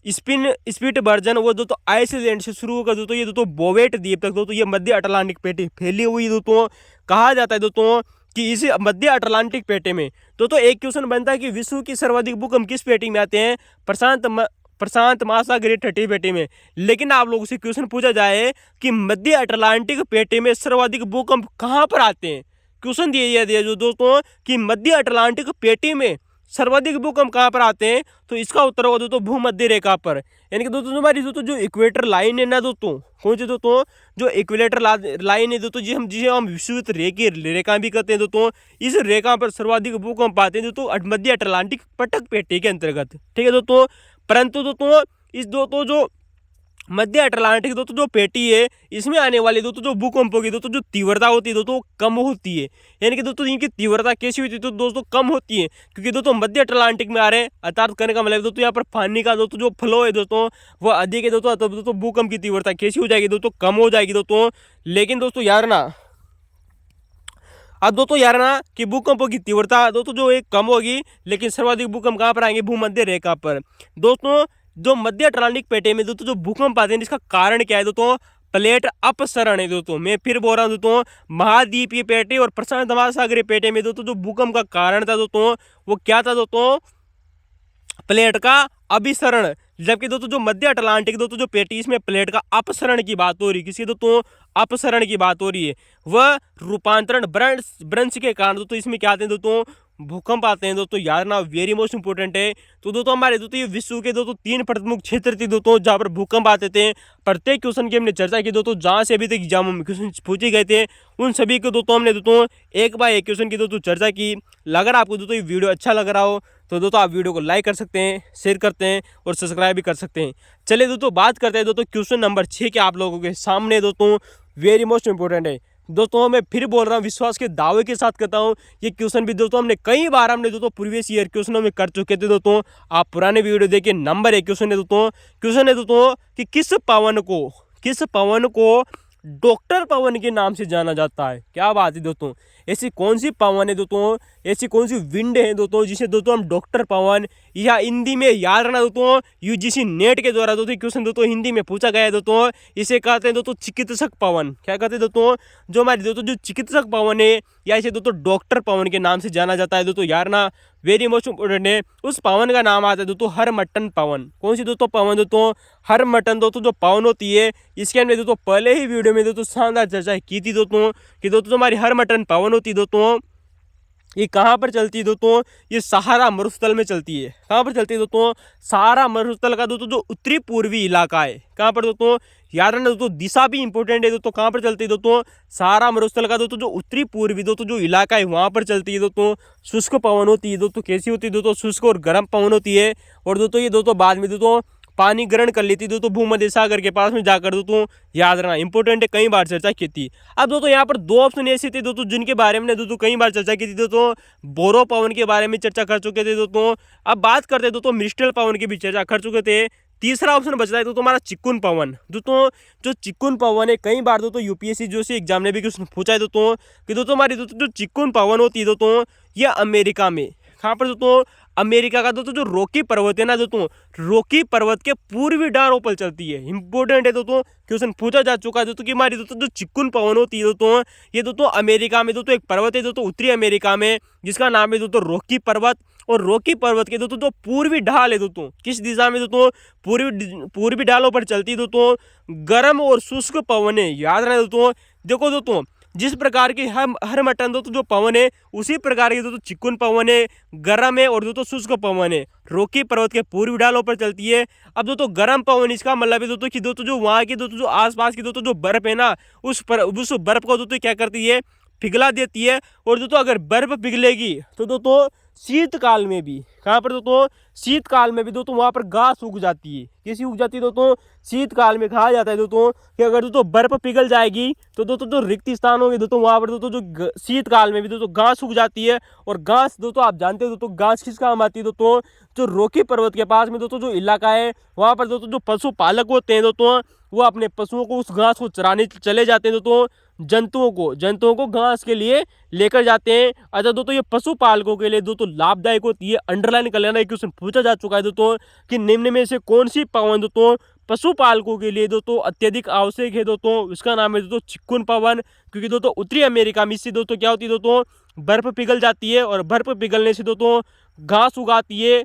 स्पिट्सबर्ग वो दोस्तों आइसलैंड से शुरू होकर दोस्तों ये दोस्तों बोवेट द्वीप तक दोस्तों ये मध्य अटलांटिक पेटी फैली हुई दोस्तों। कहा जाता है दोस्तों कि इस मध्य अटलांटिक पेटी में दोस्तों एक क्वेश्चन बनता है कि विश्व की सर्वाधिक भूकंप किस पेटी में आते हैं, प्रशांत महासागरीय तटीय पेटी में। लेकिन आप लोगों से क्वेश्चन पूछा जाए कि मध्य अटलांटिक पेटी में सर्वाधिक भूकंप कहाँ पर आते हैं, क्वेश्चन दिया दिया जो दोस्तों कि मध्य अटलांटिक पेटी में सर्वाधिक भूकंप कहाँ पर आते हैं, तो इसका उत्तर होगा दोस्तों भूमध्य रेखा पर। यानी कि दोस्तों हमारी दोस्तों जो इक्वेटर लाइन है ना दोस्तों, कौन सी दोस्तों, जो इक्वेटर लाइन है दोस्तों, जिसे हम विषुवत रेखा भी कहते हैं दोस्तों, इस रेखा पर सर्वाधिक भूकंप आते हैं दोस्तों मध्य अटलांटिक पटक पेटी के अंतर्गत। ठीक है दोस्तों, परंतु दोस्तों इस दोस्तों जो मध्य अटलांटिक दोस्तों जो पेटी है, इसमें आने वाली दोस्तों जो भूकंपों की दोस्तों जो तीव्रता होती है दोस्तों कम होती है। यानी कि दोस्तों इनकी तीव्रता कैसी होती है तो दोस्तों कम होती है, क्योंकि दोस्तों मध्य अटलांटिक में आ रहे हैं, अर्थात कहने का मतलब दोस्तों यहाँ पर पानी का दोस्तों जो फ्लो है दोस्तों वह अधिक है दोस्तों, तब दोस्तों भूकंप की तीव्रता कैसी हो जाएगी दोस्तों, कम हो जाएगी दोस्तों। लेकिन दोस्तों यार ना अब दोस्तों यार ना कि भूकंपों की तीव्रता दोस्तों जो एक कम होगी, लेकिन सर्वाधिक भूकंप कहाँ पर आएंगे, भूमध्य रेखा पर। दोस्तों जो मध्य अटलांटिक पेटी में दोस्तों जो भूकंप आते हैं इसका कारण क्या है दोस्तों, प्लेट अपसरण है दोस्तों। मैं फिर बोल रहा हूँ दोस्तों, महाद्वीपीय पेटी और प्रशांत महासागरीय पेटी में दोस्तों जो भूकंप का कारण था दोस्तों वो क्या था दोस्तों, प्लेट का अभिसरण। जबकि दोस्तों जो मध्य अटलांटिक दोस्तों जो पेटी इसमें प्लेट का अपसरण की बात हो रही है, किसी दोस्तों अपसरण की बात हो रही है, वह रूपांतरण भ्रंश के कारण दोस्तों इसमें क्या आते हैं दोस्तों, भूकंप आते हैं दोस्तों। याद ना वेरी मोस्ट इंपोर्टेंट है। तो दोस्तों हमारे दोस्तों ये विश्व के दोस्तों 3 प्रमुख क्षेत्र थे दोस्तों जहाँ पर भूकंप आते थे। प्रत्येक क्वेश्चन की हमने चर्चा की दोस्तों, जहाँ से अभी तक एग्जाम में क्वेश्चन पूछे गए थे उन सभी को दोस्तों हमने दोस्तों एक बाय एक क्वेश्चन की दोस्तों चर्चा की। अगर आपको दोस्तों ये वीडियो अच्छा लग रहा हो तो दोस्तों आप वीडियो को लाइक कर सकते हैं, शेयर करते हैं और सब्सक्राइब भी कर सकते हैं। चलिए दोस्तों बात करते हैं दोस्तों क्वेश्चन नंबर 6 के आप लोगों के सामने दोस्तों, वेरी मोस्ट इंपोर्टेंट है दोस्तों। मैं फिर बोल रहा हूँ, विश्वास के दावे के साथ कहता हूँ, ये क्वेश्चन भी दोस्तों हमने कई बार दोस्तों प्रीवियस ईयर क्वेश्चनों में कर चुके थे दोस्तों। आप पुराने वीडियो देखिए। नंबर 1 क्वेश्चन है दोस्तों कि किस पवन को डॉक्टर पवन के नाम से जाना जाता है। क्या बात है दोस्तों, ऐसी कौन सी पवन है दोस्तों, ऐसी कौन सी विंड है दोस्तों जिसे दोस्तों हम डॉक्टर पवन, या हिंदी में याद रखना दोस्तों यूजीसी नेट के द्वारा दोस्तों क्वेश्चन दोस्तों हिंदी में पूछा गया है दोस्तों, इसे कहते हैं दोस्तों चिकित्सक पवन। क्या कहते हैं दोस्तों, जो हमारी दोस्तों जो चिकित्सक पवन है या इसे दोस्तों डॉक्टर पवन के नाम से जाना जाता है दोस्तों। यार ना वेरी मोस्ट इंपोर्टेंट है। उस पवन का नाम आता है दोस्तों हरमट्टन पवन। कौन सी दोस्तों पवन दोस्तों, हरमट्टन दोस्तों जो पवन होती है, इसके हमने दोस्तों पहले ही वीडियो में दोस्तों शानदार चर्चा की थी दोस्तों कि दोस्तों हमारी हरमट्टन पवन होती है दोस्तों, ये कहाँ पर चलती है दोस्तों, ये सहारा मरुस्थल में चलती है। कहाँ पर चलती है दोस्तों, सहारा मरुस्थल का दोस्तों जो उत्तरी पूर्वी इलाका है, कहाँ पर दोस्तों, याद रखना दोस्तों दिशा भी इंपॉर्टेंट है दोस्तों। कहाँ पर चलती है दोस्तों, सहारा मरुस्थल का दोस्तों जो उत्तरी पूर्वी दोस्तों जो इलाका है वहाँ पर चलती है दोस्तों। शुष्क पवन होती है दोस्तों, कैसी होती है दोस्तों, शुष्क और गर्म पवन होती है। और दोस्तों ये दोस्तों बाद में दोस्तों पानी ग्रहण कर लेती दोस्तों भूमध्य सागर के पास में जाकर दोस्तों, याद रखना इंपॉर्टेंट है, कई बार चर्चा की थी। अब दोस्तों यहाँ पर 2 ऑप्शन ऐसे थे दोस्तों जिनके बारे में दोस्तों कई बार चर्चा की थी दोस्तों, बोरो पवन के बारे में चर्चा कर चुके थे दोस्तों। अब बात करते हैं दोस्तों मिस्टल पवन की भी चर्चा कर चुके थे। तीसरा ऑप्शन बचता है दोस्तों हमारा चिक्कुन पवन। दोस्तों जो चिक्कुन पवन है, कई बार दोस्तों यूपीएससी जो सी एग्जाम ने भी कुछ पूछा है दोस्तों कि दोस्तों हमारी दोस्तों जो चिक्कुन पवन होती है दोस्तों, यह अमेरिका में, कहाँ पर दोस्तों, अमेरिका का दोस्तों जो रॉकी पर्वत है ना दोस्तों, रॉकी पर्वत के पूर्वी डारों पर चलती है। इंपॉर्टेंट है दोस्तों, क्वेश्चन पूछा जा चुका है दोस्तों कि हमारी दोस्तों जो चिक्कुन पवन होती है दोस्तों, ये दोस्तों अमेरिका में दोस्तों एक पर्वत है दोस्तों, उत्तरी अमेरिका में, जिसका नाम है दोस्तों रॉकी पर्वत। और रॉकी पर्वत के दोस्तों जो पूर्वी ढाल है दोस्तों, किस दिशा में दोस्तों, पूर्वी ढालों पर चलती है दोस्तों गर्म और शुष्क पवन है। याद रहे दोस्तों, देखो दोस्तों जिस प्रकार की हर मटन दोस्तों जो पवन है, उसी प्रकार की दोस्तों चिक्कुन पवन है, गर्म है और दोस्तों शुष्क पवन है, रॉकी पर्वत के पूर्वी ढालों पर चलती है। अब दोस्तों गर्म पवन, इसका मतलब है दोस्तों कि दोस्तों जो वहाँ की दोस्तों जो आसपास की दोस्तों जो बर्फ है ना, उस बर्फ को दोस्तों क्या करती है, पिघला देती है। और दोस्तों अगर बर्फ पिघलेगी तो दोस्तों शीतकाल में भी, कहाँ पर दोस्तों, शीतकाल में भी दोस्तों वहाँ पर घास उग जाती है। कैसी उग जाती है दोस्तों, शीतकाल में कहा जाता है दोस्तों कि अगर दोस्तों बर्फ पिघल जाएगी तो दोस्तों जो रिक्त स्थान होंगे दोस्तों, वहाँ पर दोस्तों जो शीतकाल में भी दोस्तों घास उग जाती है। और घास दोस्तों आप जानते हो दोस्तों घास किस काम आती है दोस्तों, जो रॉकी पर्वत के पास में दोस्तों जो इलाका है, वहाँ पर दोस्तों जो पशुपालक होते हैं दोस्तों, वो अपने पशुओं को उस घास को चराने चले जाते हैं दोस्तों, जंतुओं को घास के लिए लेकर जाते हैं। अच्छा दोस्तों ये पशुपालकों के लिए दोस्तों लाभदायक होती है। अंडरलाइन कर लेना, क्वेश्चन पूछा जा चुका है दोस्तों कि निम्न में से कौन सी पवन दोस्तों पशुपालकों के लिए दोस्तों अत्यधिक आवश्यक है दोस्तों, इसका नाम है दोस्तों चिक्कुन पवन। क्योंकि दोस्तों उत्तरी अमेरिका में इससे दोस्तों क्या होती है दोस्तों, बर्फ पिघल जाती है और बर्फ पिघलने से दोस्तों घास उगाती है।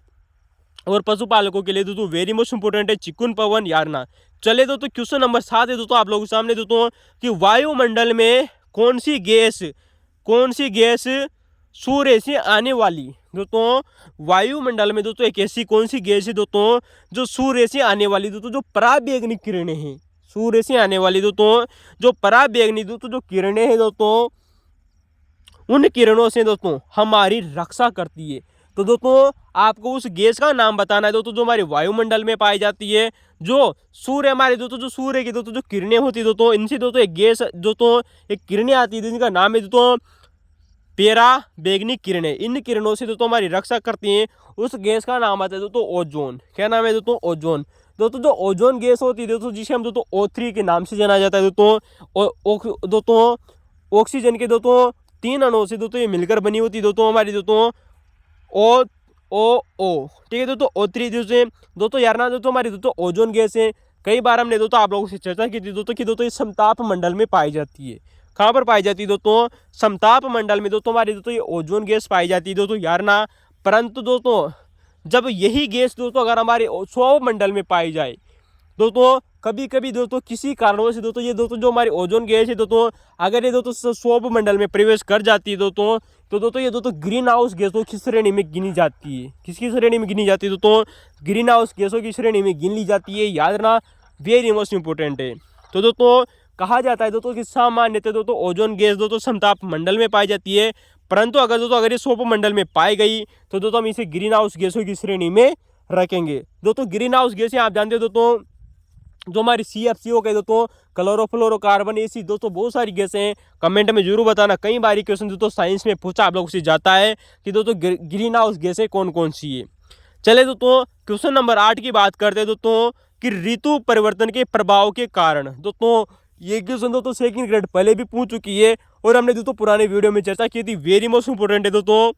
और पशुपालकों के लिए दोस्तों वेरी मोस्ट इंपोर्टेंट है चिक्कुन पवन, यारना। चले दोस्तों क्वेश्चन नंबर 7 है दोस्तों आप लोगों के सामने दोस्तों कि वायुमंडल में कौन सी गैस सूर्य से आने वाली, दोस्तों वायुमंडल में दोस्तों एक ऐसी कौन सी गैस है दोस्तों जो सूर्य से आने वाली दोस्तों जो पराबैंगनी किरणें हैं, सूर्य से आने वाली दोस्तों जो पराबैंगनी दोस्तों जो किरणें हैं दोस्तों, उन किरणों से दोस्तों हमारी रक्षा करती है। तो दोस्तों आपको उस गैस का नाम बताना है दोस्तों जो हमारे वायुमंडल में पाई जाती है, जो सूर्य हमारे दोस्तों जो सूर्य की दोस्तों जो किरणें होती है दोस्तों, इनसे दोस्तों एक गैस दोस्तों एक किरणें आती है जिनका नाम है दोस्तों पराबैंगनी किरणें। इन किरणों से दोस्तों हमारी रक्षा करती हैं। उस गैस का नाम आता है दोस्तों ओजोन। क्या नाम है दोस्तों, ओजोन। दोस्तों जो ओजोन गैस होती है दोस्तों, जिसे हम दोस्तों O3 के नाम से जाना जाता है दोस्तों, ऑक्सीजन के दोस्तों 3 अणुओं से दोस्तों ये मिलकर बनी होती है दोस्तों हमारी दोस्तों O, ठीक है दोस्तों O3 दोस्तों यार ना दोस्तों हमारी दोस्तों ओजोन गैस है। कई बार हमने दोस्तों आप लोगों से चर्चा की थी दोस्तों कि दोस्तों ये समताप मंडल में पाई जाती है। कहाँ पर पाई जाती है दोस्तों, समताप मंडल में दोस्तों हमारी दोस्तों ये ओजोन गैस पाई जाती है दोस्तों यार ना। परंतु दोस्तों जब यही गैस दोस्तों अगर हमारे सौर मंडल में पाई जाए दोस्तों, कभी कभी दोस्तों किसी कारणों से दोस्तों ये दोस्तों जो हमारी ओजोन गैस है दोस्तों, अगर ये दोस्तों सौर मंडल में प्रवेश कर जाती है दोस्तों, तो दोस्तों ये दोस्तों ग्रीन हाउस गैसों की श्रेणी में गिनी जाती है। किसकी श्रेणी में गिनी जाती है दोस्तों, ग्रीन हाउस गैसों की श्रेणी में गिन ली जाती है। याद रखना, वेरी मोस्ट इंपोर्टेंट है। तो दोस्तों कहा जाता है दोस्तों कि सामान्यतः दोस्तों ओजोन गैस दोस्तों समताप मंडल में पाई जाती है, परंतु अगर ये सौर मंडल में पाई गई तो दोस्तों हम इसे ग्रीन हाउस गैसों की श्रेणी में रखेंगे। दोस्तों ग्रीन हाउस गैसें आप जानते हो दोस्तों, जो हमारी CFCO के दोस्तों क्लोरोफ्लोरोकार्बन, ऐसी दोस्तों बहुत सारी गैसें हैं। कमेंट में जरूर बताना, कई बार क्वेश्चन दोस्तों साइंस में पूछा आप लोगों से जाता है कि दोस्तों ग्रीन हाउस गैसें कौन कौन सी है। चले दोस्तों क्वेश्चन नंबर 8 की बात करते हैं दोस्तों कि ऋतु परिवर्तन के प्रभाव के कारण। दोस्तों ये क्वेश्चन दोस्तों सेकंड ग्रेड पहले भी पूछ चुकी है और हमने दोस्तों पुराने वीडियो में चर्चा की थी। वेरी मोस्ट इंपोर्टेंट है दोस्तों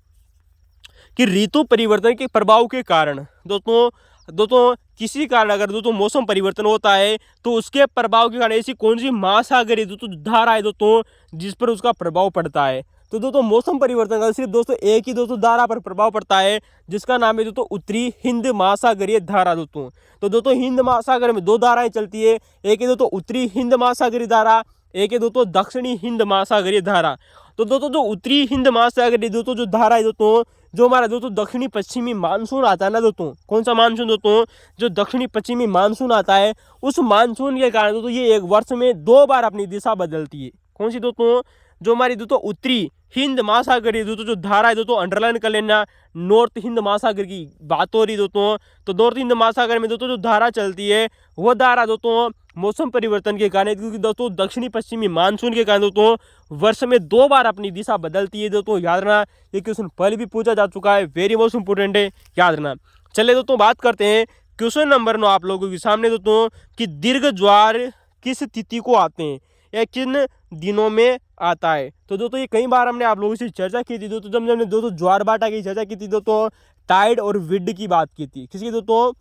कि ऋतु परिवर्तन के प्रभाव के कारण दोस्तों किसी कारण अगर दोस्तों मौसम परिवर्तन होता है तो उसके प्रभाव के कारण ऐसी कौन सी महासागरीय दोस्तों धारा है दोस्तों जिस पर उसका प्रभाव पड़ता है। तो दोस्तों मौसम परिवर्तन का सिर्फ दोस्तों एक ही दोस्तों धारा पर प्रभाव पड़ता है, जिसका नाम है दोस्तों उत्तरी हिंद महासागरीय धारा दोस्तों। तो दोस्तों हिंद महासागर में 2 धाराएं चलती है, एक है दोस्तों उत्तरी हिंद महासागरीय धारा, एक है दोस्तों दक्षिणी हिंद महासागरीय धारा। तो दोस्तों जो उत्तरी हिंद महासागरीय दोस्तों जो धारा है दोस्तों, जो हमारा दोस्तों दक्षिणी पश्चिमी मानसून आता है ना दोस्तों, कौन सा मानसून दोस्तों, जो दक्षिणी पश्चिमी मानसून आता है, उस मानसून के कारण दोस्तों ये एक वर्ष में 2 बार अपनी दिशा बदलती है। कौन सी दोस्तों, जो हमारी दोस्तों उत्तरी हिंद महासागर दोस्तों जो धारा है दोस्तों, अंडरलाइन कर लेना, नॉर्थ हिंद महासागर की बात हो रही दोस्तों। तो नॉर्थ हिंद महासागर में दोस्तों जो धारा चलती है वो धारा दोस्तों मौसम परिवर्तन के कारण, क्योंकि दोस्तों दक्षिणी पश्चिमी मानसून के कारण दोस्तों वर्ष में 2 बार अपनी दिशा बदलती है दोस्तों। याद रखना, ये क्वेश्चन पहले भी पूछा जा चुका है, वेरी मोस्ट इंपोर्टेंट है, याद रखना। चलिए दोस्तों बात करते हैं क्वेश्चन नंबर 9 आप लोगों के सामने दोस्तों कि दीर्घ ज्वार किस तिथि को आते हैं या किन दिनों में आता है। तो दोस्तों ये कई बार हमने आप लोगों से चर्चा की थी दोस्तों, जब हमने दोस्तों ज्वार भाटा की चर्चा की थी दोस्तों, टाइड और विड की बात की थी। किसकी दोस्तों?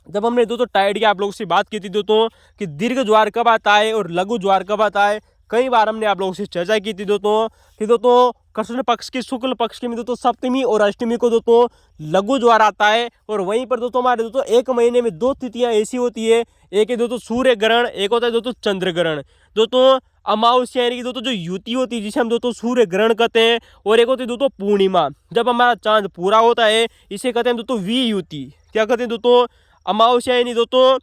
जब हमने दोस्तों टाइड की आप लोगों से बात की थी दोस्तों कि दीर्घ ज्वार कब आता है और लघु ज्वार कब आता है, कई बार हमने आप लोगों से चर्चा की थी दोस्तों कि दोस्तों कृष्ण पक्ष की शुक्ल पक्ष की में दोस्तों सप्तमी और अष्टमी को दोस्तों लघु ज्वार आता है। और वहीं पर दोस्तों हमारे दोस्तों एक महीने में दो तिथियां ऐसी होती है, एक है दोस्तों सूर्य ग्रहण, एक होता है दोस्तों चंद्र ग्रहण। दोस्तों अमावस्या यानी कि दोस्तों जो युति होती है जिसे हम दोस्तों सूर्य ग्रहण कहते हैं, और एक होती है दोस्तों पूर्णिमा, जब हमारा चांद पूरा होता है, इसे कहते हैं दोस्तों वी युति। क्या कहते हैं दोस्तों? अमावस्या यानी दोस्तों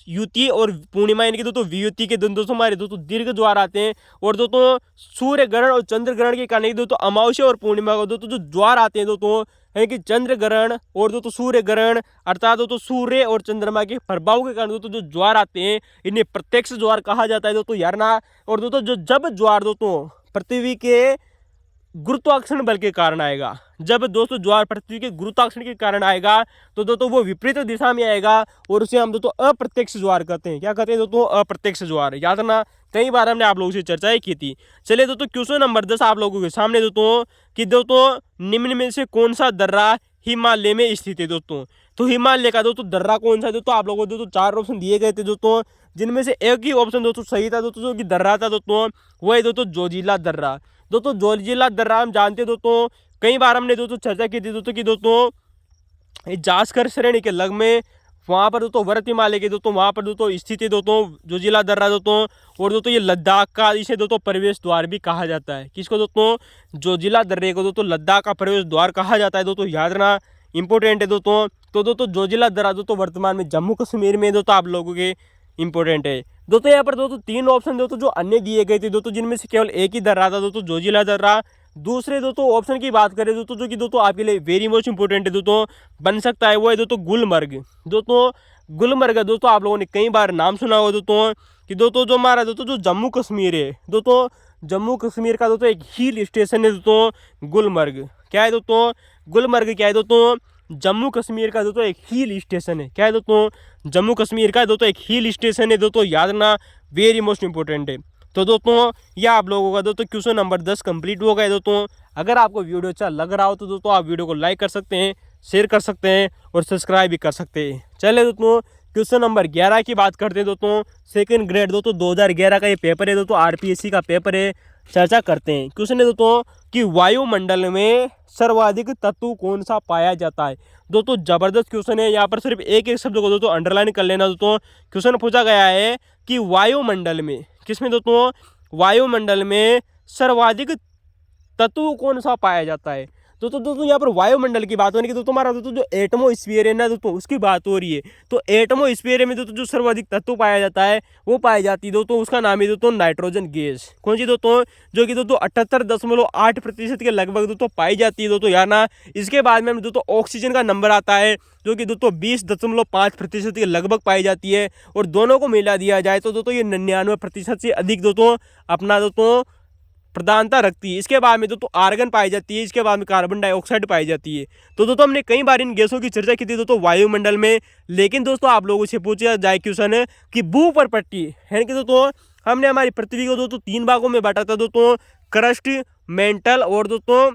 युति और पूर्णिमा यानी कि दोस्तों वियुति के दिन दोस्तों हमारे दोस्तों दीर्घ ज्वार आते हैं। और दोस्तों सूर्य ग्रहण और चंद्र ग्रहण के कारण दोस्तों अमावस्या और पूर्णिमा को दोस्तों जो ज्वार आते हैं दोस्तों है कि चंद्र ग्रहण और दोस्तों सूर्य ग्रहण अर्थात दोस्तों सूर्य और चंद्रमा के प्रभाव के कारण दोस्तों जो ज्वार आते हैं इन्हें प्रत्यक्ष ज्वार कहा जाता है दोस्तों यार ना। और दोस्तों जब ज्वार दोस्तों पृथ्वी के गुरुत्वाकर्षण बल के कारण आएगा, जब दोस्तों ज्वार पृथ्वी के गुरुत्वाकर्षण के कारण आएगा तो दोस्तों वो विपरीत दिशा में आएगा और उसे हम दोस्तों अप्रत्यक्ष ज्वार कहते हैं। क्या कहते हैं दोस्तों? अप्रत्यक्ष ज्वार। याद रखना, कई बार हमने आप लोगों से चर्चाएं की थी। चलिए दोस्तों क्वेश्चन नंबर 10 आप लोगों के सामने दोस्तों कि दोस्तों निम्न में से कौन सा दर्रा हिमालय में स्थित है दोस्तों? तो हिमालय का दोस्तों दर्रा कौन सा है दोस्तों? आप लोगों को दोस्तों 4 ऑप्शन दिए गए थे दोस्तों, जिनमें से एक ही ऑप्शन दोस्तों सही था दोस्तों, जो कि दर्रा था दोस्तों वो है दोस्तों जोजिला दर्रा। दोस्तों जोजिला दर्रा हम जानते हैं दोस्तों, कई बार हमने दोस्तों चर्चा की थी दोस्तों कि दोस्तों जास्कर श्रेणी के लग में वहाँ पर दोस्तों वर्त हिमालय के दोस्तों वहाँ पर दोस्तों स्थित है दोस्तों जोजिला दर्रा दोस्तों। और दोस्तों ये लद्दाख का इसे दोस्तों प्रवेश द्वार भी कहा जाता है। किसको दोस्तों? जोजिला दर्रे को दोस्तों लद्दाख का प्रवेश द्वार कहा जाता है दोस्तों, याद रखना, इंपॉर्टेंट है दोस्तों। तो दोस्तों जोजिला दर्रा दोस्तों वर्तमान में जम्मू कश्मीर में दोस्तों आप लोगों के इंपॉर्टेंट है दोस्तों। यहाँ पर दोस्तों 3 ऑप्शन दोस्तों जो अन्य दिए गए थे दोस्तों, जिनमें से केवल एक ही दर्रा था दोस्तों जोजिला दर्रा। दूसरे दोस्तों ऑप्शन की बात करें दोस्तों जो कि दोस्तों आपके लिए वेरी मोस्ट इंपॉर्टेंट है दोस्तों, बन सकता है, वो है दोस्तों गुलमर्ग। दोस्तों गुलमर्ग दोस्तों आप लोगों ने कई बार नाम सुना होगा दोस्तों कि दोस्तों जो हमारा दोस्तों जो जम्मू कश्मीर है दोस्तों, जम्मू कश्मीर का दोस्तों एक हिल स्टेशन है दोस्तों गुलमर्ग। क्या है दोस्तों? गुलमर्ग क्या है दोस्तों? जम्मू कश्मीर का दोस्तों एक हिल स्टेशन है। क्या है दोस्तों? जम्मू कश्मीर का दोस्तों एक हिल स्टेशन है दोस्तों, याद रखना, वेरी मोस्ट इंपॉर्टेंट है। तो दोस्तों यह आप लोगों का दोस्तों क्वेश्चन नंबर 10 कंप्लीट हो गया दोस्तों। अगर आपको वीडियो अच्छा लग रहा हो तो दोस्तों आप वीडियो को लाइक कर सकते हैं, शेयर कर सकते हैं और सब्सक्राइब भी कर सकते हैं। चलिए दोस्तों क्वेश्चन नंबर 11 की बात करते हैं दोस्तों। सेकंड ग्रेड दोस्तों 2011 का ये पेपर है दोस्तों, आरपीएससी का पेपर है, चर्चा करते हैं। क्वेश्चन है दोस्तों कि वायुमंडल में सर्वाधिक तत्व कौन सा पाया जाता है? दोस्तों जबरदस्त क्वेश्चन है, यहाँ पर सिर्फ एक एक शब्द को दोस्तों अंडरलाइन कर लेना दोस्तों। क्वेश्चन पूछा गया है कि वायुमंडल में, किसमें दोस्तों? वायुमंडल में सर्वाधिक तत्व कौन सा पाया जाता है? दोस्तों यहाँ पर वायुमंडल की बात हो रही है दोस्तों, हमारा दोस्तों जो एटमोस्फीयर है ना दोस्तों उसकी बात हो रही है। तो एटमोस्फीयर में दोस्तों जो सर्वाधिक तत्व पाया जाता है वो पाई जाती है दोस्तों, उसका नाम है दोस्तों नाइट्रोजन गैस। कौन सी दोस्तों? जो कि दोस्तों 78.8% के लगभग दोस्तों पाई जाती है दोस्तों, यार ना। इसके बाद में दोस्तों ऑक्सीजन का नंबर आता है जो कि दोस्तों 20.5% के लगभग पाई जाती है। और दोनों को मिला दिया जाए तो दोस्तों ये 99% से अधिक दोस्तों अपना दोस्तों प्रधानता रखती है। इसके बाद में दोस्तों आर्गन पाई जाती है, इसके बाद में कार्बन डाइऑक्साइड पाई जाती है। तो दोस्तों हमने कई बार इन गैसों की चर्चा की थी दोस्तों वायुमंडल में। लेकिन दोस्तों आप लोगों से पूछा जाए क्वेश्चन कि भूपरपट्टी है कि दोस्तों हमने हमारी पृथ्वी को दोस्तों 3 भागों में बांटा था दोस्तों, क्रस्ट, मेंटल और दोस्तों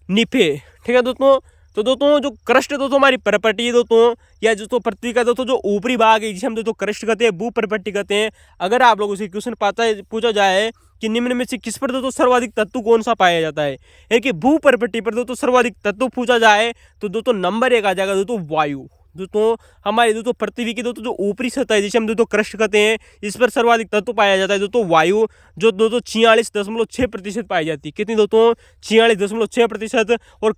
निफे। ठीक है दोस्तों। तो दोस्तों जो क्रस्ट दोस्तों हमारी परपट्टी है दोस्तों, या दोस्तों पृथ्वी का दोस्तों जो ऊपरी भाग है जिसे हम दोस्तों क्रस्ट कहते हैं, भूपरपट्टी कहते हैं। अगर आप लोगों से क्वेश्चन पूछा जाए कि निम्न में से किस पर दोस्तों सर्वाधिक तत्व कौन सा पाया जाता है, यानी कि भूपरपट्टी पर दोस्तों सर्वाधिक तत्व पूछा जाए तो दोस्तों नंबर 1 आ जाएगा दोस्तों वायु। दोस्तों हमारे दोस्तों पृथ्वी की दोस्तों जो ऊपरी सतह है जिसे हम दोस्तों क्रस्ट कहते हैं, इस पर सर्वाधिक तत्व पाया जाता है दोस्तों वायु, जो दोस्तों 46.6% पाई जाती है। कितनी दोस्तों? 46.6%। और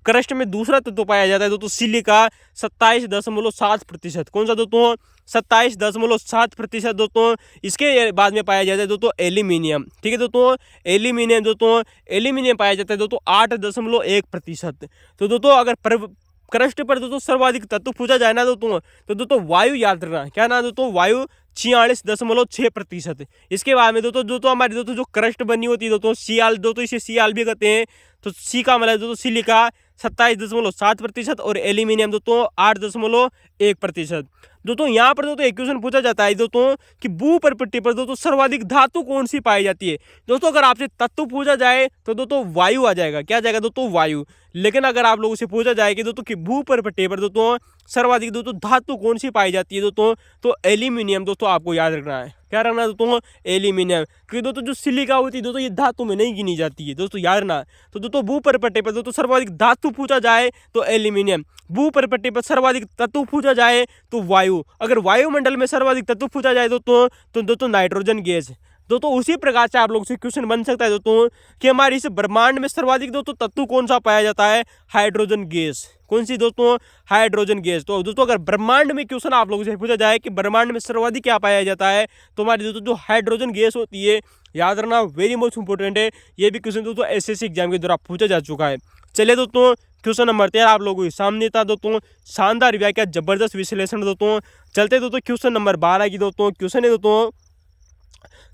क्रस्ट में दूसरा तत्व पाया जाता है दोस्तों सिलिका, 27.7%। कौन सा दोस्तों? 27.7% दोस्तों। इसके बाद में पाया जाता है दोस्तों एल्यूमिनियम। ठीक है दोस्तों, एल्यूमिनियम पाया जाता है दोस्तों 8.1%। तो दोस्तों अगर क्रस्ट पर दोस्तों सर्वाधिक तत्व पूछा जाए ना तो दोस्तों वायु याद रखना। क्या ना दोस्तों? वायु 46.6%। इसके बाद में दोस्तों हमारी दोस्तों जो क्रस्ट बनी होती है दोस्तों सियाल, दोस्तों इसे सियाल भी कहते हैं। तो सी का मतलब दोस्तों सिलिका 27.7% और एल्यूमिनियम दोस्तों 8.1%। दोस्तों यहाँ पर दोस्तों एक क्वेश्चन पूछा जाता है दोस्तों कि भूप्रपट्टी पर दोस्तों सर्वाधिक धातु कौन सी पाई जाती है। दोस्तों अगर आपसे तत्व पूछा जाए तो दोस्तों वायु आ जाएगा। क्या जाएगा दोस्तों? वायु। लेकिन अगर आप लोगों से पूछा जाए कि दोस्तों कि भूप्रपट्टी पर दोस्तों सर्वाधिक दोस्तों धातु कौन सी पाई जाती है दोस्तों, तो एल्यूमिनियम दोस्तों आपको याद रखना है। क्या रखना है दोस्तों? एल्यूमिनियम। क्योंकि दोस्तों जो सिलिका होती है दोस्तों ये धातु में नहीं गिनी जाती है, दोस्तों याद रखना। तो दोस्तों भूप्रपट्टी पर दोस्तों सर्वाधिक धातु पूछा जाए तो एल्यूमिनियम, भूप्रपट्टी पर सर्वाधिक तत्व पूछा जाए तो वायु, अगर वायुमंडल में सर्वाधिक तत्व पूछा जाए तो दोस्तों नाइट्रोजन गैस। दोस्तों उसी प्रकार से आप लोगों से क्वेश्चन बन सकता है दोस्तों कि हमारे इस ब्रह्मांड में सर्वाधिक दोस्तों तत्व कौन सा पाया जाता है? Hydrogen gas. कौन सी दोस्तों? Hydrogen gas. तो दोस्तों अगर ब्रह्मांड में क्वेश्चन आप लोगों से पूछा जाए कि ब्रह्मांड में सर्वाधिक क्या पाया जाता है, तो हमारी दोस्तों जो हाइड्रोजन गैस होती है, याद रखना, वेरी मोस्ट इंपोर्टेंट है। ये भी क्वेश्चन दोस्तों एसएससी एग्जाम के द्वारा पूछा जा चुका है। चलिए दोस्तों क्वेश्चन नंबर 13 आप लोगों के सामने था दोस्तों, शानदार व्याख्या, जबरदस्त विश्लेषण दोस्तों। चलते दोस्तों क्वेश्चन नंबर 12 की दोस्तों क्वेश्चन है दोस्तों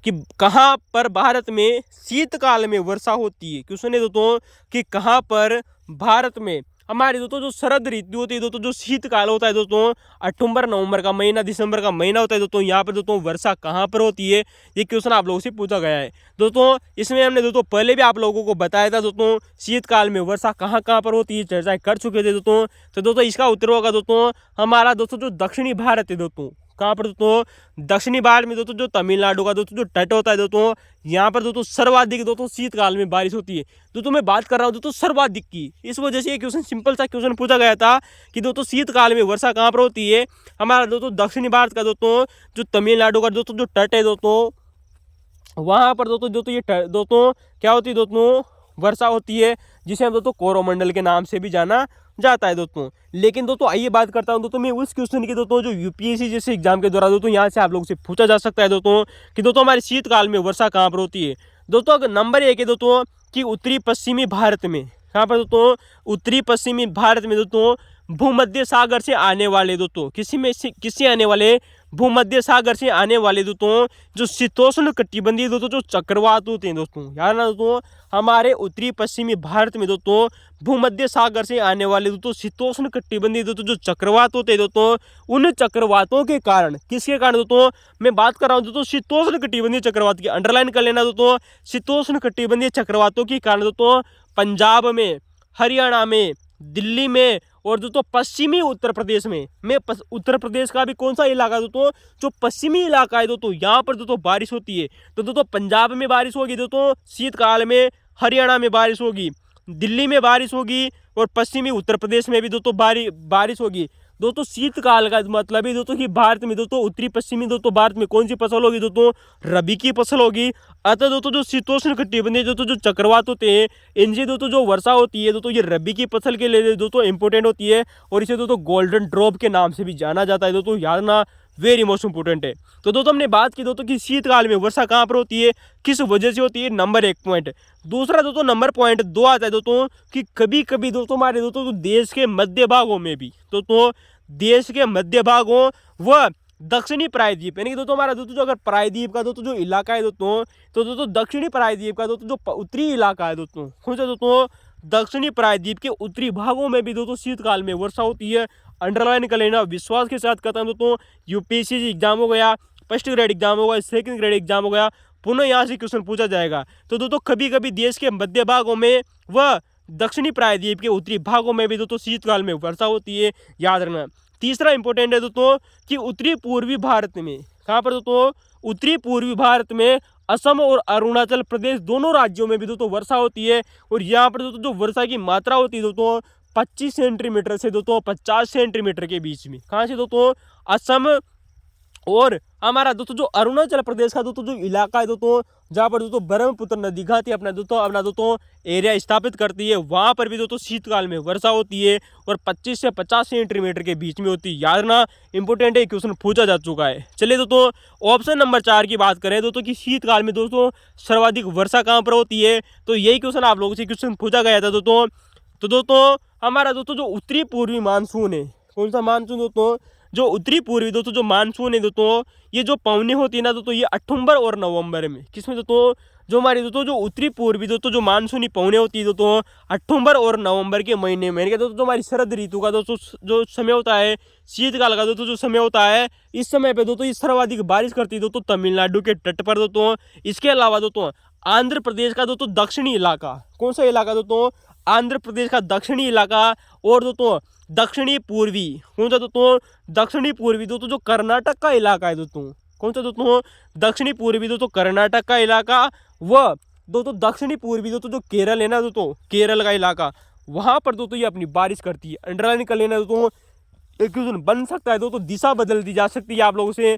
कि कहाँ पर भारत में शीतकाल में वर्षा होती है। क्वेश्चन है दोस्तों कि कहाँ पर भारत में हमारे दोस्तों जो शरद ऋतु होती है दोस्तों, जो शीतकाल होता है दोस्तों, अक्टूबर नवंबर का महीना, दिसंबर का महीना होता है दोस्तों, यहाँ पर दोस्तों वर्षा कहाँ पर होती है, ये क्वेश्चन आप लोगों से पूछा गया है दोस्तों। इसमें हमने दोस्तों पहले भी आप लोगों को बताया था दोस्तों शीतकाल में वर्षा कहाँ कहाँ पर होती है, चर्चा कर चुके थे दोस्तों। तो दोस्तों इसका उत्तर होगा दोस्तों हमारा दोस्तों जो दक्षिणी भारत है दोस्तों, कहाँ पर दोस्तों? दक्षिणी भारत में दोस्तों जो तमिलनाडु का दोस्तों जो तट होता है दोस्तों, यहाँ पर दोस्तों सर्वाधिक दोस्तों शीतकाल में बारिश होती है। दोस्तों मैं बात कर रहा हूँ दोस्तों सर्वाधिक की, इस वजह से ये क्वेश्चन सिंपल सा क्वेश्चन पूछा गया था कि दोस्तों शीतकाल में वर्षा कहाँ पर होती है। हमारा दोस्तों दक्षिणी भारत का दोस्तों जो तमिलनाडु का दोस्तों जो तट है दोस्तों, वहाँ पर दोस्तों ये दोस्तों क्या होती है दोस्तों? वर्षा होती है, जिसे हम दोस्तों कोरोमंडल के नाम से भी जाना जाता है दोस्तों। लेकिन दोस्तों आइए बात करता हूं दोस्तों मैं उस क्वेश्चन की दोस्तों जो यूपीएससी जैसे एग्जाम के द्वारा दोस्तों यहाँ से आप लोगों से पूछा जा सकता है दोस्तों कि दोस्तों हमारे शीतकाल में वर्षा कहाँ पर होती है। दोस्तों अगर नंबर 1 है दोस्तों कि उत्तरी पश्चिमी भारत में, कहाँ पर दोस्तों? उत्तरी पश्चिमी भारत में दोस्तों भूमध्य सागर से आने वाले दोस्तों किसी आने वाले भूमध्य सागर से आने वाले दोस्तों जो शीतोष्ण कटिबंधीय दोस्तों जो चक्रवात होते हैं दोस्तों, याद ना दोस्तों, हमारे उत्तरी पश्चिमी भारत में दोस्तों भूमध्य सागर से आने वाले दोस्तों शीतोष्ण कटिबंधीय दोस्तों जो चक्रवात होते हैं दोस्तों, उन चक्रवातों के कारण, किसके कारण दोस्तों? मैं बात कर रहा हूँ दोस्तों शीतोष्ण कटिबंधीय चक्रवात की, अंडरलाइन कर लेना दोस्तों, शीतोष्ण कटिबंधीय चक्रवातों के कारण दोस्तों पंजाब में, हरियाणा में, दिल्ली में और दोस्तों पश्चिमी उत्तर प्रदेश में, उत्तर प्रदेश का भी कौन सा इलाका दोस्तों? जो पश्चिमी इलाका है दोस्तों, यहाँ पर दोस्तों बारिश होती है। तो दोस्तों पंजाब में बारिश होगी दोस्तों शीतकाल में, हरियाणा में बारिश होगी, दिल्ली में बारिश होगी और पश्चिमी उत्तर प्रदेश में भी दोस्तों बारिश होगी। दोस्तों शीतकाल का मतलब है दोस्तों कि भारत में दोस्तों उत्तरी पश्चिमी दोस्तों भारत में कौन सी फसल होगी दोस्तों? रबी की फसल होगी। अतः दोस्तों जो शीतोष्ण कटिबंधीय दोस्तों जो चक्रवात होते हैं, इनसे दोस्तों जो वर्षा होती है दोस्तों ये रबी की फसल के लिए दोस्तों इंपॉर्टेंट होती है और इसे दोस्तों गोल्डन ड्रॉप के नाम से भी जाना जाता है दोस्तों, याद ना, वेरी मोस्ट इंपोर्टेंट है। तो दोस्तों हमने बात की दोस्तों कि शीतकाल में वर्षा कहाँ पर होती है, किस वजह से होती है, नंबर 1 पॉइंट। दूसरा दोस्तों नंबर पॉइंट 2 आता है दोस्तों कि कभी कभी दोस्तों हमारे दोस्तों तो देश के मध्य भागों में भी दोस्तों, देश के मध्य भागों व दक्षिणी प्रायद्वीप, यानी कि दोस्तों हमारा दोस्तों जो अगर प्रायद्वीप का दोस्तों जो इलाका है दोस्तों, तो दोस्तों दक्षिणी प्रायद्वीप का दोस्तों जो उत्तरी इलाका है दोस्तों, कौन सा दोस्तों? दक्षिणी प्रायद्वीप के उत्तरी भागों में भी दोस्तों शीतकाल में वर्षा होती है। अंडरलाइन कर लेना, विश्वास के साथ कहता हूं दोस्तों, यूपीएससी एग्जाम हो गया, फर्स्ट ग्रेड एग्जाम हो गया, सेकंड ग्रेड एग्जाम हो गया, पुनः यहाँ से क्वेश्चन पूछा जाएगा। तो दोस्तों कभी कभी देश के मध्य भागों में व दक्षिणी प्रायद्वीप के उत्तरी भागों में भी दोस्तों शीतकाल में वर्षा होती है, याद रखना। तीसरा इंपॉर्टेंट है दोस्तों कि उत्तरी पूर्वी भारत में, कहाँ पर दोस्तों? उत्तरी पूर्वी भारत में असम और अरुणाचल प्रदेश दोनों राज्यों में भी दोस्तों वर्षा होती है और यहाँ पर दोस्तों जो वर्षा की मात्रा होती है दोस्तों 25 सेंटीमीटर से दोस्तों 50 सेंटीमीटर के बीच में। कहाँ से दोस्तों? असम और हमारा दोस्तों जो अरुणाचल प्रदेश का दोस्तों जो इलाका है दोस्तों, जहाँ पर दोस्तों ब्रह्मपुत्र नदी घाटी अपना दोस्तों एरिया स्थापित करती है, वहाँ पर भी दोस्तों शीतकाल में वर्षा होती है और 25 से 50 सेंटीमीटर के बीच में होती है, याद रखना, इंपोर्टेंट है, क्वेश्चन पूछा जा चुका है। चलिए दोस्तों ऑप्शन नंबर 4 की बात करें दोस्तों कि शीतकाल में दोस्तों सर्वाधिक वर्षा कहाँ पर होती है, तो यही क्वेश्चन आप लोगों से क्वेश्चन पूछा गया था दोस्तों। तो दोस्तों हमारा दोस्तों जो उत्तरी पूर्वी मानसून है, कौन सा मानसून दोस्तों? जो उत्तरी पूर्वी दोस्तों जो मानसून है दोस्तों, ये जो पवनी होती है ना दोस्तों, ये अक्टूबर और नवंबर में, किसमें दोस्तों? जो हमारी दोस्तों जो उत्तरी पूर्वी दोस्तों जो मानसूनी पवने होती है दोस्तों अक्टूबर और नवंबर के महीने में, दोस्तों जो हमारी शरद ऋतु का दोस्तों जो समय होता है, शीतकाल का दोस्तों जो समय होता है, इस समय पे दोस्तों ये सर्वाधिक बारिश करती है दोस्तों तमिलनाडु के तट पर दोस्तों। इसके अलावा दोस्तों आंध्र प्रदेश का दोस्तों दक्षिणी इलाका, कौन सा इलाका दोस्तों, आंध्र प्रदेश का दक्षिणी इलाका, और दोस्तों दक्षिणी पूर्वी, कौन सा दोस्तों, दक्षिणी पूर्वी दोस्तों जो कर्नाटक का इलाका है दोस्तों, कौन सा दोस्तों, दक्षिणी पूर्वी दोस्तों कर्नाटक का इलाका, व दोस्तों दक्षिणी पूर्वी दोस्तों जो केरल है ना दोस्तों, केरल का इलाका, वहां पर दोस्तों ये अपनी बारिश करती है। अंडरलाइन कर लेना दोस्तों, एक क्वेश्चन बन सकता है दोस्तों, दिशा बदल दी जा सकती है आप लोगों से,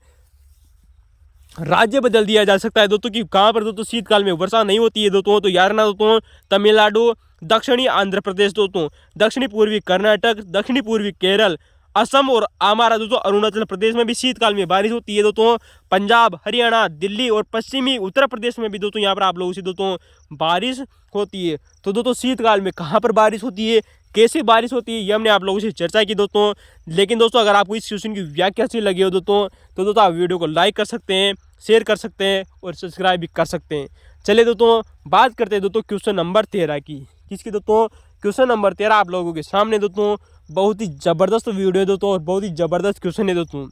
राज्य बदल दिया जा सकता है दोस्तों कि कहाँ पर दोस्तों शीतकाल में वर्षा नहीं होती है दोस्तों। तो यार ना दोस्तों तमिलनाडु, दक्षिणी आंध्र प्रदेश दोस्तों, दक्षिणी पूर्वी कर्नाटक, दक्षिणी पूर्वी केरल, असम और हमारा दोस्तों अरुणाचल प्रदेश में भी शीतकाल में बारिश होती है दोस्तों। पंजाब, हरियाणा, दिल्ली और पश्चिमी उत्तर प्रदेश में भी दोस्तों यहाँ पर आप लोगों से दोस्तों बारिश होती है। तो दोस्तों शीतकाल में कहाँ पर बारिश होती है, कैसे बारिश होती है, ये हमने आप लोगों से चर्चा की दोस्तों। लेकिन दोस्तों अगर आपको इस क्वेश्चन की व्याख्या अच्छी लगी हो दोस्तों, तो दोस्तों आप वीडियो को लाइक कर सकते हैं, शेयर कर सकते हैं और सब्सक्राइब भी कर सकते हैं। चलिए दोस्तों बात करते हैं दोस्तों क्वेश्चन नंबर 13 की। किसकी दोस्तों, क्वेश्चन नंबर 13 आप लोगों के सामने दोस्तों। बहुत ही ज़बरदस्त वीडियो है दोस्तों और बहुत ही ज़बरदस्त क्वेश्चन है दोस्तों।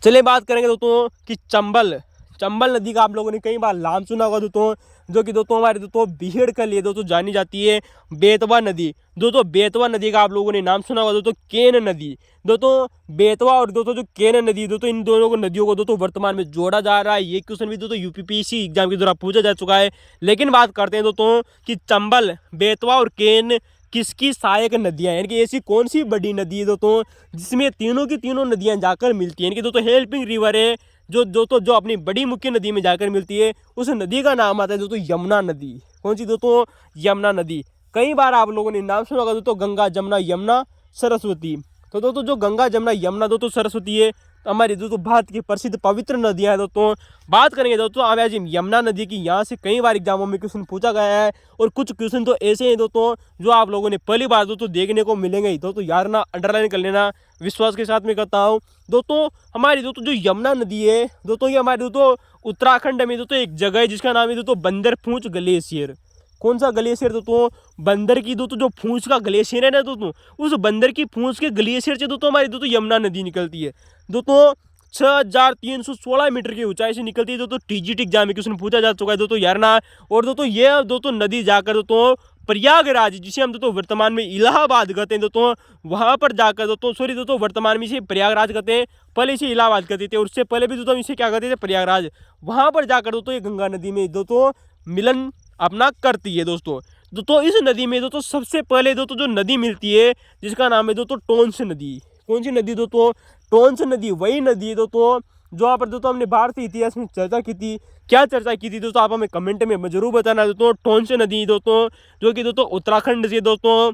चलिए बात करेंगे दोस्तों कि चंबल नदी का आप लोगों ने कई बार नाम सुना होगा दोस्तों, जो कि दोस्तों हमारे दोस्तों बीहड़ के लिए दोस्तों जानी जाती है। बेतवा नदी, दोस्तों बेतवा नदी का आप लोगों ने नाम सुना होगा दोस्तों। केन नदी, दोस्तों बेतवा और दोस्तों जो केन नदी दोस्तों, इन दोनों को नदियों को दोस्तों वर्तमान में जोड़ा जा रहा है। ये क्वेश्चन भी दोस्तों यूपीपीएससी एग्जाम के दौरान पूछा जा चुका है। लेकिन बात करते हैं दोस्तों कि चंबल, बेतवा और केन किसकी सहायक नदियां हैं, यानी कि ऐसी कौन सी बड़ी नदी है दोस्तों जिसमें तीनों की तीनों नदियां जाकर मिलती हैं, यानी कि दोस्तों हेल्पिंग रिवर है जो दोस्तों जो अपनी बड़ी मुख्य नदी में जाकर मिलती है। उस नदी का नाम आता है दोस्तों यमुना नदी। कौन सी दोस्तों, यमुना नदी। कई बार आप लोगों ने नाम सुना होगा दोस्तों गंगा, जमुना, यमुना, सरस्वती। तो दोस्तों जो गंगा, जमुना, यमुना दोस्तों सरस्वती है हमारी दोस्तों भारत की प्रसिद्ध पवित्र नदियां हैं दोस्तों। बात करेंगे दोस्तों आज यमुना नदी की, यहाँ से कई बार एग्जामों में क्वेश्चन पूछा गया है और कुछ क्वेश्चन तो ऐसे हैं दोस्तों जो आप लोगों ने पहली बार दोस्तों देखने को मिलेंगे ही। दोस्तों यार ना अंडरलाइन कर लेना, विश्वास के साथ में करता हूँ दोस्तों। हमारी दोस्तों जो यमुना नदी है दोस्तों, ये हमारे दोस्तों उत्तराखंड में दोस्तों एक जगह है जिसका नाम है दोस्तों बंदर पूंछ ग्लेशियर। कौन सा ग्लेशियर दोस्तों, बंदर की दोस्तों जो पूंछ का ग्लेशियर है ना दोस्तों, उस बंदर की पूंछ के ग्लेशियर से दोस्तों हमारी दोस्तों यमुना नदी निकलती है दोस्तों। 6316 मीटर की ऊंचाई से निकलती है दोस्तों। टीजीटी एग्जाम में क्वेश्चन पूछा जा चुका है दोस्तों यार ना। और दोस्तों ये दोस्तों नदी जाकर दोस्तों प्रयागराज, जिसे हम दोस्तों वर्तमान में इलाहाबाद कहते हैं दोस्तों, वहां पर जाकर दोस्तों सॉरी दोस्तों वर्तमान में इसे प्रयागराज कहते हैं, पहले इसे इलाहाबाद कहते थे और उससे पहले भी दोस्तों इसे क्या कहते थे, प्रयागराज। वहां पर जाकर दोस्तों ये गंगा नदी में दोस्तों मिलन अपना करती है दोस्तों। दोस्तों इस नदी में दोस्तों सबसे पहले दोस्तों जो नदी मिलती है जिसका नाम है दोस्तों टोंस नदी। कौन सी नदी दोस्तों, टोंस नदी। वही नदी है दोस्तों जो यहाँ पर दोस्तों हमने भारतीय इतिहास में चर्चा की थी। क्या चर्चा की थी दोस्तों, आप हमें कमेंट में जरूर बताना दोस्तों। टोंस नदी दोस्तों जो कि दोस्तों उत्तराखंड से दोस्तों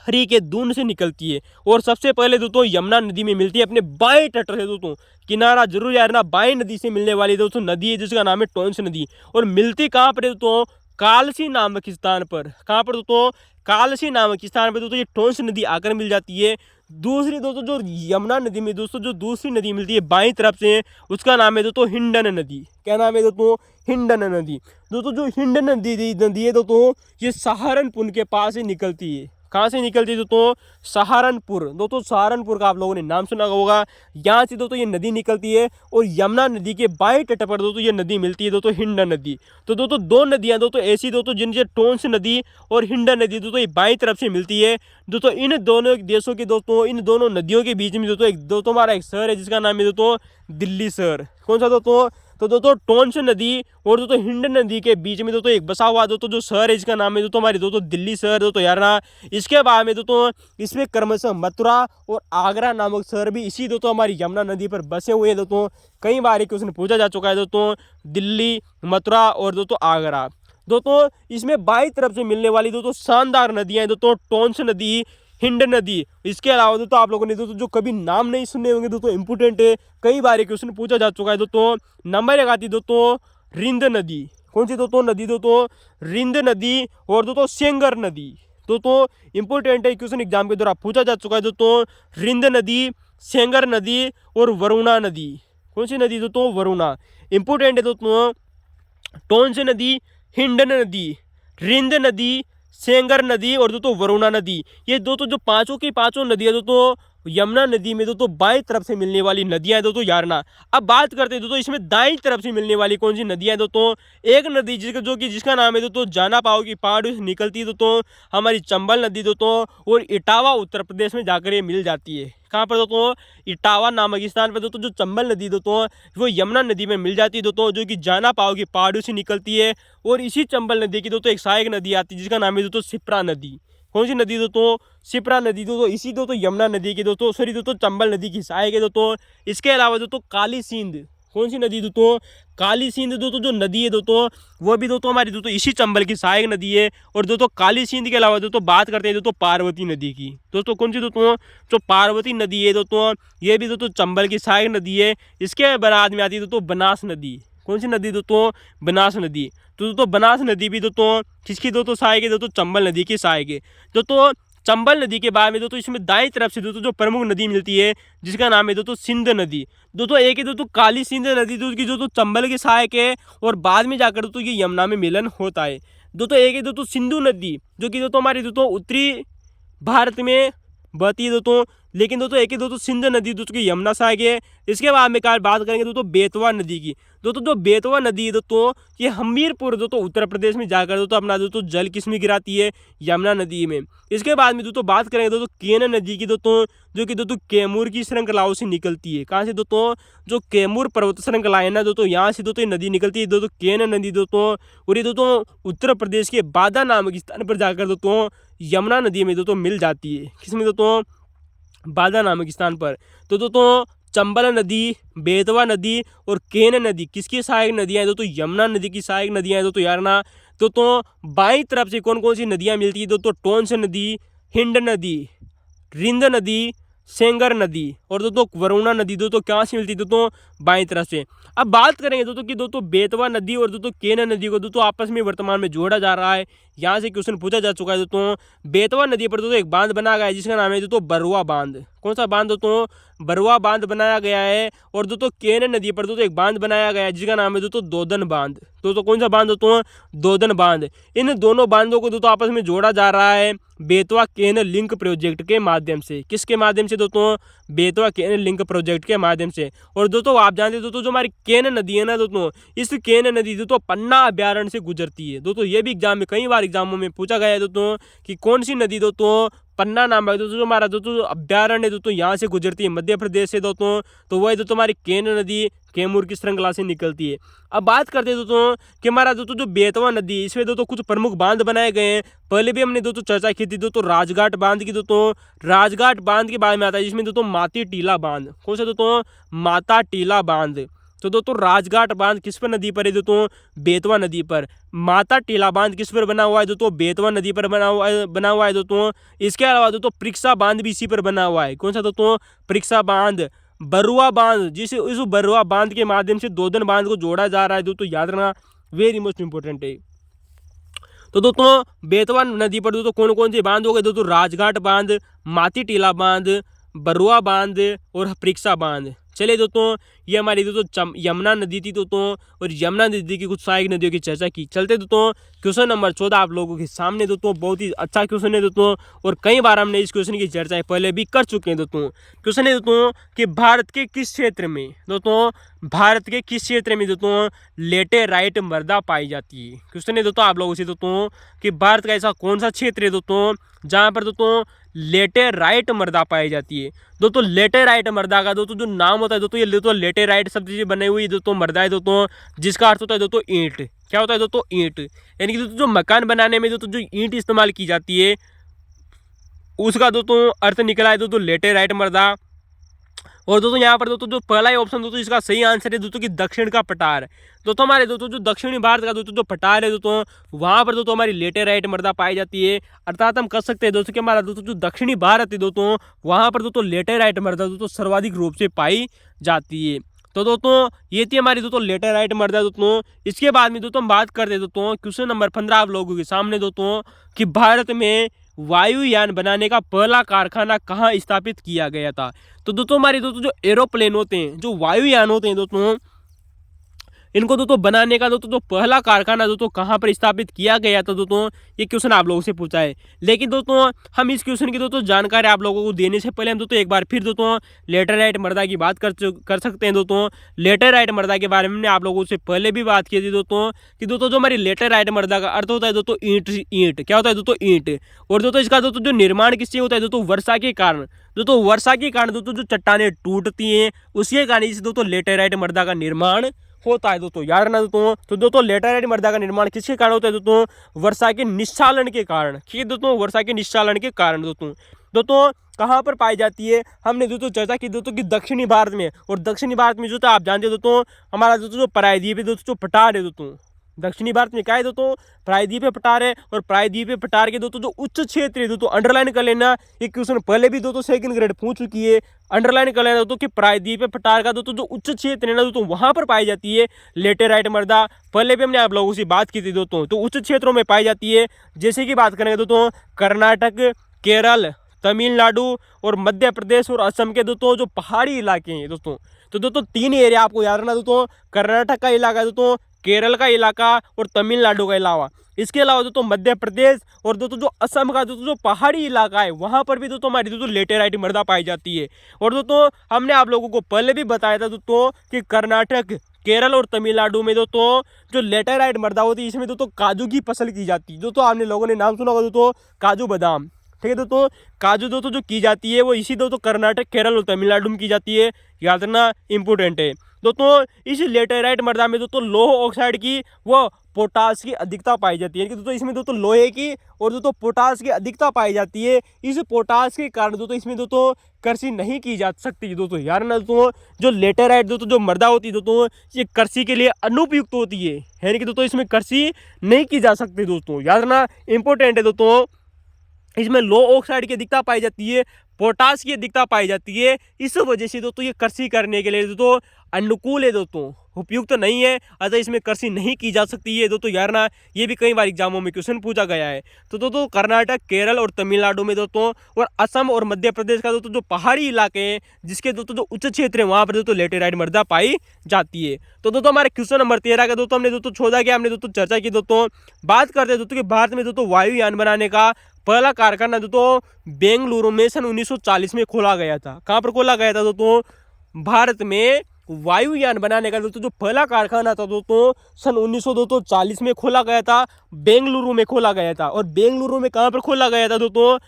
हरी के दून से निकलती है और सबसे पहले दोस्तों यमुना नदी में मिलती है अपने बाएं तट से दोस्तों। किनारा जरूर यार ना, बाएं नदी से मिलने वाली दोस्तों नदी है जिसका नाम है टोंस नदी। और मिलती कहाँ पर है दोस्तों, कालसी नामक स्थान पर। कहाँ पर दोस्तों, कालसी नामक स्थान पर दोस्तों ये टोंस नदी आकर मिल जाती है। दूसरी दोस्तों जो यमुना नदी में दोस्तों जो दूसरी नदी मिलती है बाईं तरफ से, उसका नाम है दोस्तों हिंडन नदी। क्या नाम है दोस्तों, हिंडन नदी। दोस्तों जो हिंडन नदी है दोस्तों ये सहारनपुर के पास ही निकलती है। कहाँ से निकलती है दोस्तों, सहारनपुर। दोस्तों सहारनपुर का आप लोगों ने नाम सुना होगा। यहाँ से दोस्तों ये नदी निकलती है और यमुना नदी के बाएं तट पर दोस्तों ये नदी मिलती है दोस्तों हिंडन नदी। तो दोस्तों दो नदियाँ दोस्तों ऐसी दोस्तों जिनसे टोंस नदी और हिंडन नदी दोस्तों ये बाईं तरफ से मिलती है दोस्तों। इन दोनों देशों के दोस्तों, इन दोनों नदियों के बीच में दोस्तों हमारा एक शहर है जिसका नाम है दोस्तों दिल्ली शहर। कौन सा दोस्तों, तो दोस्तों टोंस नदी और दोस्तों हिंडन नदी के बीच में दोस्तों एक बसा हुआ दोस्तों जो शहर है जिसका नाम है दोस्तों हमारी दोस्तों दिल्ली शहर दोस्तों यार ना। इसके बाद में दोस्तों इसमें क्रमशः मथुरा और आगरा नामक शहर भी इसी दोस्तों हमारी यमुना नदी पर बसे हुए हैं दोस्तों। कई बार क्वेश्चन पूछा जा चुका है दोस्तों, दिल्ली, मथुरा और दोस्तों आगरा। दोस्तों इसमें बाईं तरफ से मिलने वाली दोस्तों शानदार नदियां हैं दोस्तों टोंस नदी, हिंडन नदी। इसके अलावा दोस्तों आप लोगों ने दोस्तों जो कभी नाम नहीं सुने होंगे दोस्तों, इंपोर्टेंट है, कई बार क्वेश्चन पूछा जा चुका है दोस्तों। नंबर 1 आती दोस्तों रिंद नदी। कौन सी दोस्तों नदी दोस्तों, रिंद नदी और दोस्तों सेंगर नदी। दोस्तों इंपोर्टेंट है, क्वेश्चन एग्जाम के दौरान पूछा जा चुका है दोस्तों। रिंद नदी, सेंगर नदी और वरुणा नदी। कौन सी नदी दोस्तों, वरुणा। इंपोर्टेंट है दोस्तों टोंस नदी, हिंडन नदी, रिंद नदी, सेंगर नदी और दोस्तों वरुणा नदी। ये दोस्तों जो पांचों की पांचों नदियां दोस्तों यमुना नदी में दोस्तों बाईं तरफ से मिलने वाली नदियां हैं दोस्तों यारना। अब बात करते हैं दोस्तों इसमें दाईं तरफ से मिलने वाली कौन सी नदियां हैं दोस्तों। एक नदी जिसका नाम है दोस्तों जाना पाओ की पहाड़ों से निकलती है दोस्तों हमारी चंबल नदी दोस्तों, और इटावा उत्तर प्रदेश में जाकर ये मिल जाती है। कहाँ पर दोस्तों, इटावा नामक स्थान पर दोस्तों जो चंबल नदी दोस्तों वो यमुना नदी में मिल जाती है दोस्तों, जो कि जाना पाओ की पहाड़ों से निकलती है। और इसी चंबल नदी की दोस्तों एक सहायक नदी आती है जिसका नाम है दोस्तों शिप्रा नदी। कौन सी नदी दोस्तों, शिप्रा नदी दोस्तों, इसी दोस्तों यमुना नदी की दोस्तों सॉरी दोस्तों चंबल नदी की सहायक है दोस्तों। इसके अलावा दोस्तों काली सिंध, कौन सी नदी दोस्तों, काली सिंध दोस्तों जो नदी है दोस्तों वो भी दोस्तों हमारी दोस्तों इसी चंबल की सहायक नदी है। और दोस्तों काली सिंध के अलावा दोस्तों बात करते हैं दोस्तों पार्वती नदी की। दोस्तों कौन सी दोस्तों, जो पार्वती नदी है दोस्तों ये भी दोस्तों चंबल की सहायक नदी है। इसके बाद में आती है दोस्तों बनास नदी। कौन सी नदी दोस्तों, बनास नदी। तो दोस्तों बनास नदी भी दोस्तों किसकी दोस्तों सहायक है, दोस्तों चंबल नदी की सहायक है। दोस्तों चंबल नदी के बाद में दोस्तों इसमें दाईं तरफ से दोस्तों जो प्रमुख नदी मिलती है जिसका नाम है दोस्तों सिंध नदी। दोस्तों एक है दोस्तों काली सिंध नदी दोस्तों की जो चंबल की सहायक है, और बाद में जाकर दोस्तों ये यमुना में मिलन होता है। दोस्तों एक है दोस्तों सिंधु नदी जो कि दोस्तों हमारी दोस्तों उत्तरी भारत में बहती है दोस्तों, लेकिन दोस्तों एक ही दोस्तों सिंध नदी दोस्तों की यमुना सहायक है। इसके बाद में बात करेंगे दोस्तों बेतवा नदी की। दोस्तों जो बेतवा नदी है दोस्तों ये हमीरपुर दोस्तों उत्तर प्रदेश में जाकर दोस्तों अपना दोस्तों जल किसमें गिराती है, यमुना नदी में। इसके बाद में दोस्तों बात करेंगे दोस्तों केन नदी की दोस्तों, जो कि दोस्तों कैमूर की श्रृंखलाओं से निकलती है। कहाँ से दोस्तों, जो कैमूर पर्वत श्रृंखला है ना दोस्तों यहाँ से दोस्तों नदी निकलती है दोस्तों केन नदी दोस्तों। और ये दोस्तों उत्तर प्रदेश के बादा नामक स्थान पर जाकर दोस्तों यमुना नदी में दोस्तों मिल जाती है। किसमें दोस्तों, बादा नामक स्थान पर। तो दोस्तों चंबल नदी, बेतवा नदी और केन नदी किसकी सहायक नदियां हैं दोस्तों, यमुना नदी की सहायक नदियां हैं दोस्तों यारना। दोस्तों बाईं तरफ से कौन कौन सी नदियां मिलती है दोस्तों, टोंस नदी, हिंड नदी, रिंद नदी, सेंगर नदी और दोस्तों वरुणा नदी दोस्तों कहाँ से मिलती है दोस्तों, बाईं तरफ से। अब बात करेंगे दोस्तों कि दोस्तों बेतवा नदी और दोस्तों केन नदी को दोस्तों आपस में वर्तमान में जोड़ा जा रहा है। यहाँ से क्वेश्चन पूछा जा चुका है दोस्तों। बेतवा नदी पर दोस्तों एक बांध बनाया गया है जिसका नाम है दोस्तों बरुआ बांध। कौन सा बांध दोस्तों, बरुआ बांध बनाया गया है। और दोस्तों केन नदी पर दोस्तों एक बांध बनाया गया है जिसका नाम है दोस्तों दोदन बांध। दोस्तों कौन सा बांध दोस्तों, दोदन बांध। इन दोनों बांधों को दोस्तों आपस में जोड़ा जा रहा है बेतवा केन लिंक प्रोजेक्ट के माध्यम से। किसके माध्यम से दोस्तों, बेतवा केन लिंक प्रोजेक्ट के माध्यम से। और दोस्तों आप जानते हैं दोस्तों जो हमारी केन नदी है ना दोस्तों, इस केन नदी दोस्तों पन्ना अभ्यारण्य से गुजरती है। दोस्तों ये भी एग्जाम में कई बार एग्जामों में पूछा गया है दोस्तों कि कौन सी नदी दोस्तों पन्ना नाम है दोस्तों जो हमारा दोस्तों अभ्यारण्य दोस्तों यहाँ से गुजरती है मध्य प्रदेश से दोस्तों। तो वह दोस्तों हमारी केन नदी कैमूर की श्रृंखला से निकलती है। अब बात करते हैं दोस्तों कि हमारा दोस्तों जो बेतवा नदी इसमें दोस्तों कुछ प्रमुख बांध बनाए गए हैं। पहले भी हमने दोस्तों चर्चा की थी दोस्तों राजघाट बांध की। दोस्तों राजघाट बांध के बारे में आता है जिसमें दोस्तों माती टीला बांध। कौन सा दोस्तों, माता टीला बांध। तो दोस्तों राजघाट बांध किस पर नदी पर है दोस्तों, बेतवा नदी पर। माता टीला बांध किस पर बना हुआ है दोस्तों, बेतवा नदी पर बना हुआ है दोस्तों। इसके अलावा दोस्तों परीक्षा बांध भी इसी पर बना हुआ है। कौन सा दोस्तों, परीक्षा बांध। बरुआ बांध, जिस इस बरुआ बांध के माध्यम से दोदन बांध को जोड़ा जा रहा है दोस्तों, याद रखना वेरी मोस्ट इंपोर्टेंट है। तो दोस्तों बेतवा नदी पर दोस्तों कौन कौन से बांध हो गए दोस्तों, राजघाट बांध, माती टीला बांध, बरुआ बांध और परीक्षा बांध। चलिए दोस्तों ये हमारी दोस्तों यमुना नदी थी दोस्तों, और यमुना नदी की कुछ सहायक नदियों की चर्चा की। चलते दोस्तों क्वेश्चन नंबर 14 आप लोगों के सामने दोस्तों, बहुत ही अच्छा क्वेश्चन है दोस्तों, और कई बार हमने इस क्वेश्चन की चर्चा पहले भी कर चुके हैं दोस्तों। क्वेश्चन है दोस्तों कि भारत के किस क्षेत्र में दोस्तों, भारत के किस क्षेत्र में दोस्तों लेटेराइट मृदा पाई जाती है। क्वेश्चन है दोस्तों आप लोगों से दोस्तों कि भारत का ऐसा कौन सा क्षेत्र है दोस्तों जहाँ पर दोस्तों लेटेराइट मृदा पाई जाती है। दोस्तों लेटेराइट मृदा का दोस्तों जो नाम होता है दोस्तों, ये दोस्तों लेटेराइट शब्द से बनी हुई दोस्तों मृदा है दोस्तों, जिसका अर्थ होता है दोस्तों ईंट। क्या होता है दोस्तों, ईंट। यानी कि दोस्तों जो मकान बनाने में दोस्तों जो ईंट इस्तेमाल की जाती है उसका दोस्तों अर्थ निकला है दोस्तों लेटेराइट मृदा। और दोस्तों यहाँ पर दोस्तों जो पहला ही ऑप्शन दोस्तों इसका सही आंसर है दोस्तों कि दक्षिण का पठार। दोस्तों हमारे दोस्तों जो दक्षिणी भारत का दोस्तों जो पठार है दोस्तों वहाँ पर दोस्तों हमारी लेटेराइट मृदा पाई जाती है। अर्थात हम कह सकते हैं दोस्तों कि हमारा दोस्तों जो दक्षिणी भारत है दोस्तों वहाँ पर दोस्तों लेटेराइट मृदा दोस्तों सर्वाधिक रूप से पाई जाती है। तो दोस्तों ये थी हमारी दोस्तों लेटेराइट मृदा दोस्तों। इसके बाद में दोस्तों हम बात करते हैं दोस्तों क्वेश्चन नंबर 15 आप लोगों के सामने दोस्तों कि भारत में वायुयान बनाने का पहला कारखाना कहाँ स्थापित किया गया था। तो दोस्तों हमारे दोस्तों जो एरोप्लेन होते हैं, जो वायुयान होते हैं दोस्तों, इनको दोस्तों बनाने का दोस्तों जो पहला कारखाना दोस्तों कहाँ पर स्थापित किया गया था दोस्तों, ये क्वेश्चन आप लोगों से पूछा है। लेकिन दोस्तों हम इस क्वेश्चन की दोस्तों जानकारी आप लोगों को देने से पहले हम दोस्तों एक बार फिर दोस्तों लेटराइट मृदा की बात कर सकते हैं दोस्तों। लेटराइट मृदा के बारे में हमने आप लोगों से पहले भी बात की थी दोस्तों कि दोस्तों जो हमारी लेटराइट मृदा का अर्थ होता है दोस्तों ईंट क्या होता है दोस्तों ईंट। और दोस्तों इसका दोस्तों जो निर्माण किससे होता है दोस्तों, वर्षा के कारण। दोस्तों वर्षा के कारण दोस्तों जो चट्टानें टूटती हैं उसके कारण इस दोस्तों लेटराइट मृदा का निर्माण होता है दोस्तों, याद रखना दोस्तों। तो दोस्तों लेटराइट मृदा का निर्माण किसके कारण होता है दोस्तों, वर्षा के निस्सालन के कारण। ठीक है दोस्तों, वर्षा के निस्सालन के कारण दोस्तों कहाँ पर पाई जाती है, हमने दोस्तों चर्चा की दोस्तों कि दक्षिणी भारत में। और दक्षिणी भारत में दोस्तों आप जानते हो दोस्तों हमारा दोस्तों जो प्रायद्वीप है दोस्तों, जो पठार है दोस्तों, दक्षिणी भारत में क्या है दोस्तों, प्रायद्वीपीय पठार है। और प्रायद्वीपीय पठार के दोस्तों जो उच्च क्षेत्र है दोस्तों, अंडरलाइन कर लेना, ये क्वेश्चन पहले भी दोस्तों सेकंड ग्रेड पूछ चुकी है। अंडरलाइन कर लेना दोस्तों कि प्रायद्वीपीय पठार का दोस्तों जो उच्च क्षेत्र है ना दोस्तों, वहां पर पाई जाती है लेटेराइट मृदा। पहले भी हमने आप लोगों से बात की थी दोस्तों, तो उच्च क्षेत्रों में पाई जाती है। जैसे कि बात करेंगे दोस्तों कर्नाटक, केरल, तमिलनाडु और मध्य प्रदेश और असम के दोस्तों जो पहाड़ी इलाके हैं दोस्तों। तो दोस्तों तीन एरिया आपको याद रखना दोस्तों, कर्नाटक का इलाका दोस्तों, केरल का इलाका और तमिलनाडु का इलाका। इसके अलावा दोस्तों मध्य प्रदेश और दोस्तों जो असम का दोस्तों जो पहाड़ी इलाका है वहां पर भी दोस्तों हमारी दोस्तों लेटेराइट मृदा पाई जाती है। और दोस्तों हमने आप लोगों को पहले भी बताया था दोस्तों कि कर्नाटक, केरल और तमिलनाडु में दोस्तों जो लेटेराइट मृदा होती है इसमें दोस्तों काजू की फसल की जाती है। दोस्तों आपने लोगों ने नाम सुना होगा दोस्तों काजू बादाम। ठीक है दोस्तों, काजू दोस्तों जो की जाती है वो इसी दोस्तों कर्नाटक, केरल और तमिलनाडु में की जाती है, याद रखना इंपॉर्टेंट है दोस्तों। इस लेटेराइट मृदा में दोस्तों लोह ऑक्साइड की व पोटास की अधिकता पाई जाती है कि दोस्तों इसमें दोस्तों लोहे की और दोस्तों पोटास की अधिकता पाई जाती है। इस पोटास के कारण दोस्तों इसमें दोस्तों कृषि नहीं की जा सकती दोस्तों, यार ना दोस्तों जो लेटेराइट दोस्तों जो मृदा होती है दोस्तों ये कृषि के लिए अनुपयुक्त होती है, यानी कि दोस्तों इसमें कृषि नहीं की जा सकती दोस्तों, याद रखना इंपॉर्टेंट है दोस्तों। इसमें लो ऑक्साइड की अधिकता पाई जाती है, पोटास की अधिकता पाई जाती है। इस वजह से दोस्तों ये कृषि करने के लिए दोस्तों अनुकूल है दोस्तों, उपयुक्त नहीं है, अतः इसमें कृषि नहीं की जा सकती है दोस्तों, यार ना ये भी कई बार एग्जामों में क्वेश्चन पूछा गया है। तो दोस्तों कर्नाटक, केरल और तमिलनाडु में दोस्तों और असम और मध्य प्रदेश का दोस्तों जो पहाड़ी इलाके हैं जिसके दोस्तों जो उच्च क्षेत्र है वहां पर दोस्तों लेटेराइट मृदा पाई जाती है। तो दोस्तों हमारे क्वेश्चन नंबर 13 का दोस्तों हमने दोस्तों छोड़ा गया, हमने दोस्तों चर्चा की दोस्तों। बात करते हैं दोस्तों कि भारत में दोस्तों वायुयान बनाने का पहला कारखाना दोस्तों बेंगलुरु में सन 1940 में खोला गया था। कहाँ पर खोला गया था दोस्तों, भारत में वायुयान बनाने का दोस्तों जो पहला कारखाना था दोस्तों सन 1940 में खोला गया था, बेंगलुरु में खोला गया था। और बेंगलुरु में कहाँ पर खोला गया था दोस्तों,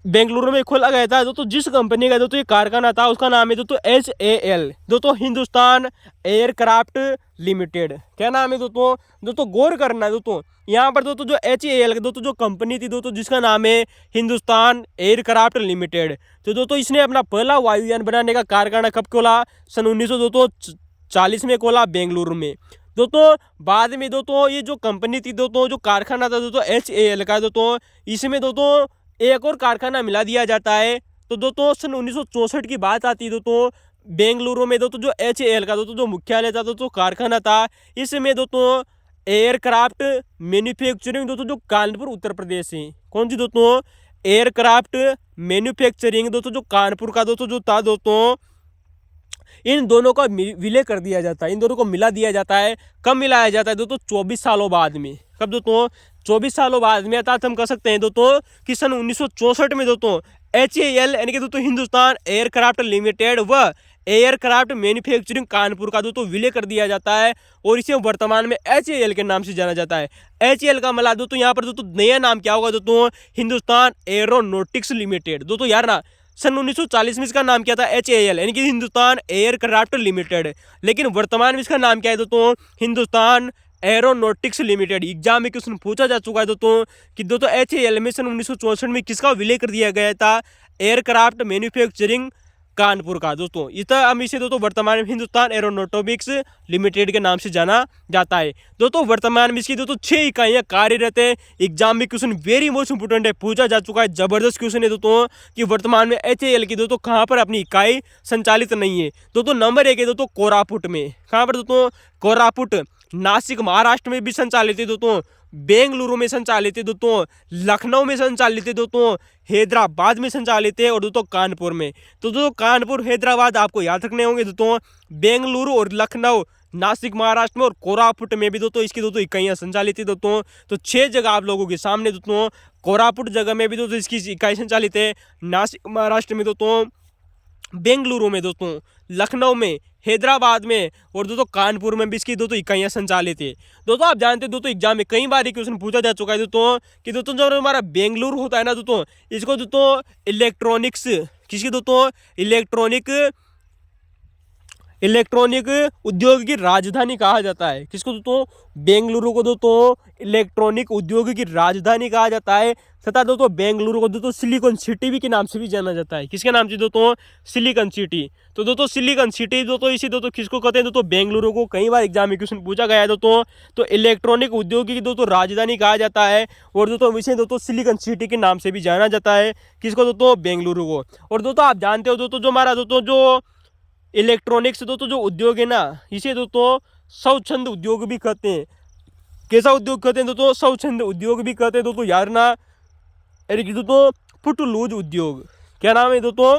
बेंगलुरु में खोला गया था दोस्तों जिस कंपनी का दोस्तों ये कारखाना था उसका नाम है दोस्तों HAL दोस्तों, हिंदुस्तान एयरक्राफ्ट लिमिटेड। क्या नाम है दोस्तों, दोस्तों गौर करना है दोस्तों यहाँ पर दोस्तों जो HAL दोस्तों जो कंपनी थी दोस्तों जिसका नाम है हिंदुस्तान एयरक्राफ्ट लिमिटेड। तो दोस्तों इसने अपना पहला वायुयान बनाने का कारखाना कब खोला, सन 1940 में खोला बेंगलुरु में दोस्तों। बाद में दोस्तों ये जो कंपनी थी दोस्तों जो कारखाना था दोस्तों HAL का दोस्तों, इसमें दोस्तों एक और कारखाना मिला दिया जाता है। तो दोस्तों सन 1964 की बात आती है दोस्तों, बेंगलुरु में दोस्तों जो HAL का दोस्तों जो मुख्यालय था दोस्तों कारखाना था, इसमें दोस्तों एयरक्राफ्ट मैन्युफैक्चरिंग दोस्तों जो कानपुर उत्तर प्रदेश है, कौन सी दोस्तों, एयरक्राफ्ट मैन्युफैक्चरिंग दोस्तों जो कानपुर का दोस्तों जो था दोस्तों, इन दोनों का विलय कर दिया जाता है, इन दोनों को मिला दिया जाता है। कब मिलाया जाता है दोस्तों, 24 सालों बाद में। कब दोस्तों, 24 सालों बाद में, अर्थात हम कह सकते हैं दोस्तों कि सन 1964 में दोस्तों HAL यानी कि दोस्तों हिंदुस्तान एयरक्राफ्ट लिमिटेड व एयरक्राफ्ट मैन्युफैक्चरिंग कानपुर का दोस्तों विलय कर दिया जाता है और इसे वर्तमान में HAL के नाम से जाना जाता है। HAL का मतलब दोस्तों यहाँ पर दोस्तों नया नाम क्या होगा दोस्तों, हिंदुस्तान एरोनॉटिक्स लिमिटेड दोस्तों, यार ना सन 1940 में इसका नाम क्या था, HAL यानी कि हिंदुस्तान एयरक्राफ्ट लिमिटेड। लेकिन वर्तमान में इसका नाम क्या है दोस्तों, हिंदुस्तान एरोनॉटिक्स लिमिटेड। एग्जाम में क्वेश्चन पूछा जा चुका है दोस्तों कि दोस्तों HAL में सन 1964 में किसका विलय कर दिया गया था, एयरक्राफ्ट मैन्युफैक्चरिंग कानपुर का दोस्तों। इतना हम इसे दोस्तों वर्तमान में हिंदुस्तान एरोनॉटिक्स लिमिटेड के नाम से जाना जाता है दोस्तों। वर्तमान में इसकी दोस्तों 6 इकाइयां कार्यरत है। एग्जाम में क्वेश्चन वेरी मोस्ट इंपोर्टेंट है, पूछा जा चुका है, जबरदस्त क्वेश्चन है दोस्तों कि वर्तमान में HAL की दोस्तों कहाँ पर अपनी इकाई संचालित नहीं है दोस्तों। नंबर 1 है दोस्तों कोरापुट में, कहाँ पर दोस्तों, कोरापुट। नासिक महाराष्ट्र में भी संचालित है दोस्तों, बेंगलुरु में संचालित है दोस्तों, लखनऊ में संचालित है दोस्तों, हैदराबाद में संचालित है और दोस्तों कानपुर में। तो दोस्तों कानपुर, हैदराबाद आपको याद रखने होंगे दोस्तों, बेंगलुरु और लखनऊ नासिक महाराष्ट्र में और कोरापुट में भी दोस्तों इसकी दोस्तों इकाइयाँ संचालित है दोस्तों। तो 6 जगह आप लोगों के सामने दोस्तों, कोरापुट जगह में भी दोस्तों इसकी इकाई संचालित है, नासिक महाराष्ट्र में दोस्तों, बेंगलुरु में दोस्तों, लखनऊ में, हैदराबाद में और दोस्तों कानपुर में भी इसकी दोस्तों इकाइयाँ संचालित है। दोस्तों आप जानते हैं दोस्तों एग्जाम में कई बार ये क्वेश्चन पूछा जा चुका है दोस्तों कि दोस्तों जो हमारा बेंगलुरु होता है ना दोस्तों, इसको दोस्तों इलेक्ट्रॉनिक्स, किसकी दोस्तों, इलेक्ट्रॉनिक उद्योग की राजधानी कहा जाता है। किसको दोस्तों, बेंगलुरु को दोस्तों इलेक्ट्रॉनिक उद्योग की राजधानी कहा जाता है। तथा दोस्तों बेंगलुरु को दोस्तों सिलिकॉन सिटी भी के नाम से भी जाना जाता है। किसके नाम से दोस्तों, सिलिकॉन सिटी। तो दोस्तों सिलिकॉन सिटी दोस्तों इसी दोस्तों किसको कहते हैं दोस्तों, बेंगलुरु को। कई बार एग्जाम में क्वेश्चन पूछा गया है दोस्तों, तो इलेक्ट्रॉनिक उद्योग की दोस्तों राजधानी कहा जाता है और दोस्तों इसे दोस्तों सिलिकॉन सिटी के नाम से भी जाना जाता है। किसको दोस्तों, बेंगलुरु को। और दोस्तों आप जानते हो दोस्तों जो हमारा दोस्तों जो इलेक्ट्रॉनिक्स दोस्तों जो उद्योग है ना, इसे दोस्तों स्वच्छंद उद्योग भी कहते हैं। कैसा उद्योग कहते हैं दोस्तों, स्वच्छंद उद्योग भी कहते हैं दोस्तों, यार ना। अरे दोस्तों फुटलूज उद्योग, क्या नाम है दोस्तों,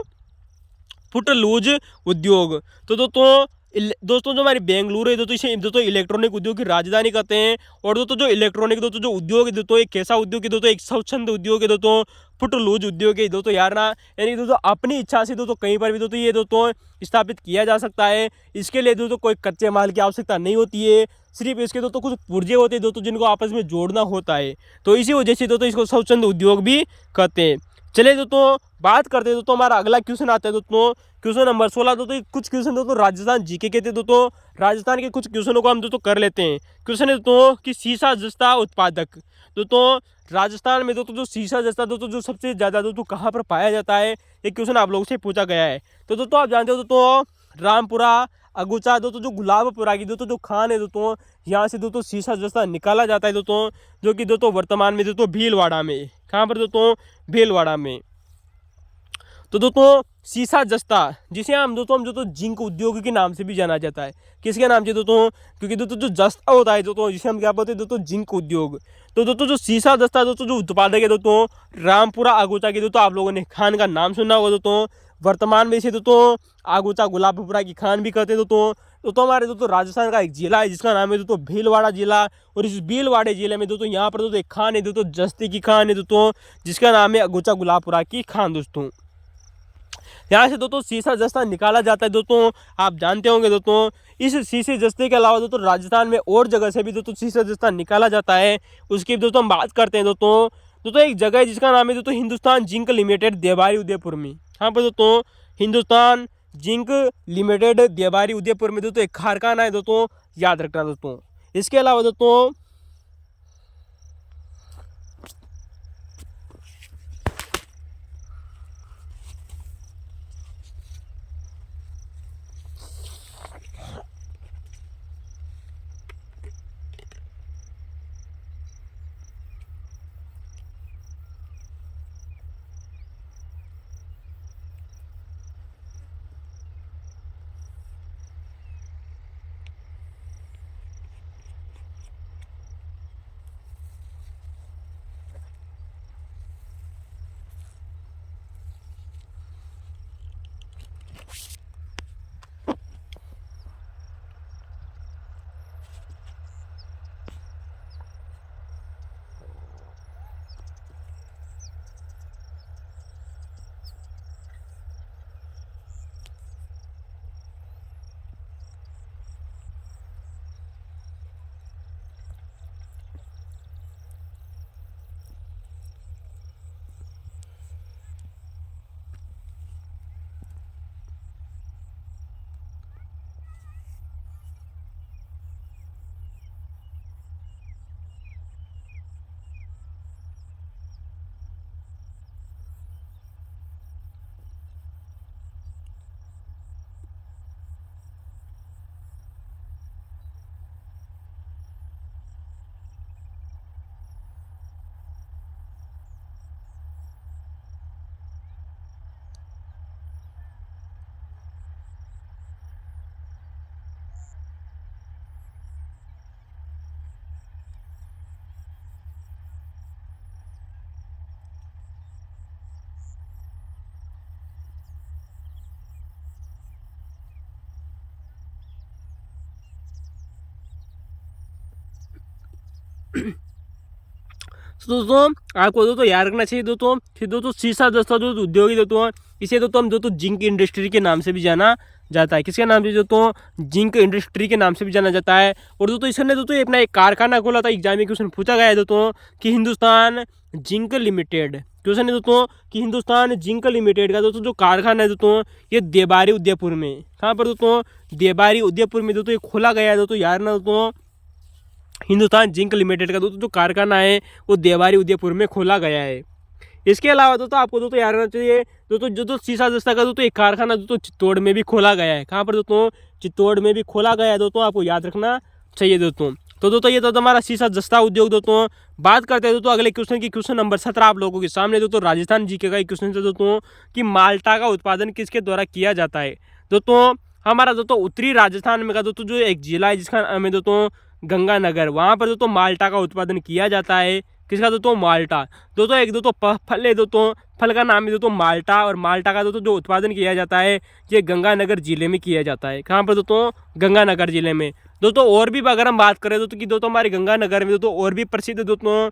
फुटलूज उद्योग। तो दोस्तों जो हमारी बेंगलुरु है दोस्तों, इसे दोस्तों इलेक्ट्रॉनिक उद्योग की राजधानी कहते हैं। और दोस्तों जो इलेक्ट्रॉनिक दोस्तों जो उद्योग है दोस्तों, एक कैसा उद्योग है दोस्तों, एक स्वच्छंद उद्योग है दोस्तों, फुटलूज उद्योग है दोस्तों, यार ना। यानी दोस्तों अपनी इच्छा से दोस्तों कहीं पर भी दोस्तों ये दोस्तों स्थापित किया जा सकता है। इसके लिए दोस्तों कोई कच्चे माल की आवश्यकता नहीं होती है, सिर्फ इसके दोस्तों कुछ पुर्जे होते हैं दोस्तों जिनको आपस में जोड़ना होता है। तो इसी वजह से दोस्तों इसको स्वच्छंद उद्योग भी कहते हैं। चलिए दोस्तों बात करते हैं दोस्तों, हमारा अगला क्वेश्चन आता है दोस्तों, क्वेश्चन नंबर 16। दोस्तों कुछ क्वेश्चन दोस्तों राजस्थान जीके के थे दोस्तों, राजस्थान के कुछ क्वेश्चनों को हम दोस्तों कर लेते हैं। क्वेश्चन है दोस्तों कि सीसा जस्ता उत्पादक, दोस्तों राजस्थान में दोस्तों जो सीसा जस्ता दोस्तों जो सबसे ज़्यादा दोस्तों कहाँ पर पाया जाता है, ये क्वेश्चन आप लोगों से पूछा गया है। तो दोस्तों आप जानते हो दोस्तों रामपुरा अगुचा दोस्तों जो गुलाबपुरा की दोस्तों जो खान है दोस्तों, यहाँ से दोस्तों सीसा जस्ता निकाला जाता है दोस्तों, जो कि दोस्तों वर्तमान में दोस्तों भीलवाड़ा में, कहाँ पर दोस्तों, भीलवाड़ा में। तो दोस्तों सीसा जस्ता जिसे हम दोस्तों जिंक उद्योग के नाम से भी जाना जाता है। किसके नाम से दोस्तों, क्योंकि दोस्तों जो जस्ता होता है दोस्तों जिसे हम क्या बोलते हैं दोस्तों, जिंक उद्योग। तो दोस्तों जो सीसा जस्ता दोस्तों जो उत्पादक है दोस्तों रामपुरा आगोचा के दोस्तों, आप लोगों ने खान का नाम सुना होगा दोस्तों। वर्तमान में इसे दोस्तों आगोचा गुलाबपुरा की खान भी कहते हैं दोस्तों। हमारे दोस्तों राजस्थान का एक जिला है जिसका नाम है दोस्तों भीलवाड़ा जिला। और इस भीलवाड़े जिले में दोस्तों यहाँ पर दोस्तों एक खान है दोस्तों, जस्ते की खान है दोस्तों, जिसका नाम है अगोचा गुलाबपुरा की खान दोस्तों। यहाँ से दोस्तों सीसा जस्ता निकाला जाता है दोस्तों, आप जानते होंगे दोस्तों। इस सीसे जस्ते के अलावा दोस्तों राजस्थान में और जगह से भी दोस्तों सीसा जस्ता निकाला जाता है। उसकी दोस्तों हम बात करते हैं दोस्तों एक जगह है जिसका नाम है दोस्तों हिंदुस्तान जिंक लिमिटेड देवारी उदयपुर में। यहाँ पर दोस्तों हिंदुस्तान जिंक लिमिटेड देवारी उदयपुर में दोस्तों एक कारखाना है दोस्तों, याद रखना दोस्तों। इसके अलावा दोस्तों तो दोस्तों आपको दोस्तों याद रखना चाहिए दोस्तों, फिर दोस्तों शीशा दस्ता जो उद्योग है दोस्तों, इसे दोस्तों हम दोस्तों जिंक इंडस्ट्री के नाम से भी जाना जाता है। किसके नाम से दोस्तों? जिंक इंडस्ट्री के नाम से भी जाना जाता है। और दोस्तों इसने दोस्तों अपना एक कारखाना खोला था। एग्जाम में क्वेश्चन पूछा गया है दोस्तों कि हिंदुस्तान जिंक लिमिटेड, क्वेश्चन है दोस्तों कि हिंदुस्तान जिंक लिमिटेड का दोस्तों जो कारखाना है दोस्तों ये देबारी उदयपुर में, कहाँ पर दोस्तों? देबारी उदयपुर में दोस्तों ये खोला गया है दोस्तों, यार ना दोस्तों हिंदुस्तान जिंक लिमिटेड का दोस्तों जो कारखाना है वो देवारी उदयपुर में खोला गया है। इसके अलावा दोस्तों आपको दोस्तों याद रखना चाहिए दोस्तों जो शीशा दस्ता का दोस्तों एक कारखाना दोस्तों चित्तौड़ में भी खोला गया है। कहाँ पर दोस्तों? चित्तौड़ में भी खोला गया है दोस्तों, आपको याद रखना चाहिए दोस्तों। तो दोस्तों ये तो हमारा शीशा दस्ता उद्योग दोस्तों। बात करते हैं दोस्तों अगले क्वेश्चन की, क्वेश्चन नंबर 17 आप लोगों के सामने दोस्तों राजस्थान जीके का एक क्वेश्चन है दोस्तों कि माल्टा का उत्पादन किसके द्वारा किया जाता है। दोस्तों हमारा दोस्तों उत्तरी राजस्थान में का दोस्तों जो एक जिला है जिसका नाम है दोस्तों गंगानगर, वहाँ पर दोस्तों माल्टा का उत्पादन किया जाता है। किसका दोस्तों? माल्टा। दोस्तों एक दोस्तों फल है दोस्तों, फल का नाम है दोस्तों माल्टा, और माल्टा का दोस्तों जो उत्पादन किया जाता है ये गंगानगर जिले में किया जाता है। कहाँ पर दोस्तों? गंगानगर जिले में। दोस्तों और भी अगर हम बात करें दोस्तों कि दोस्तों हमारे गंगानगर में दोस्तों और भी प्रसिद्ध दोस्तों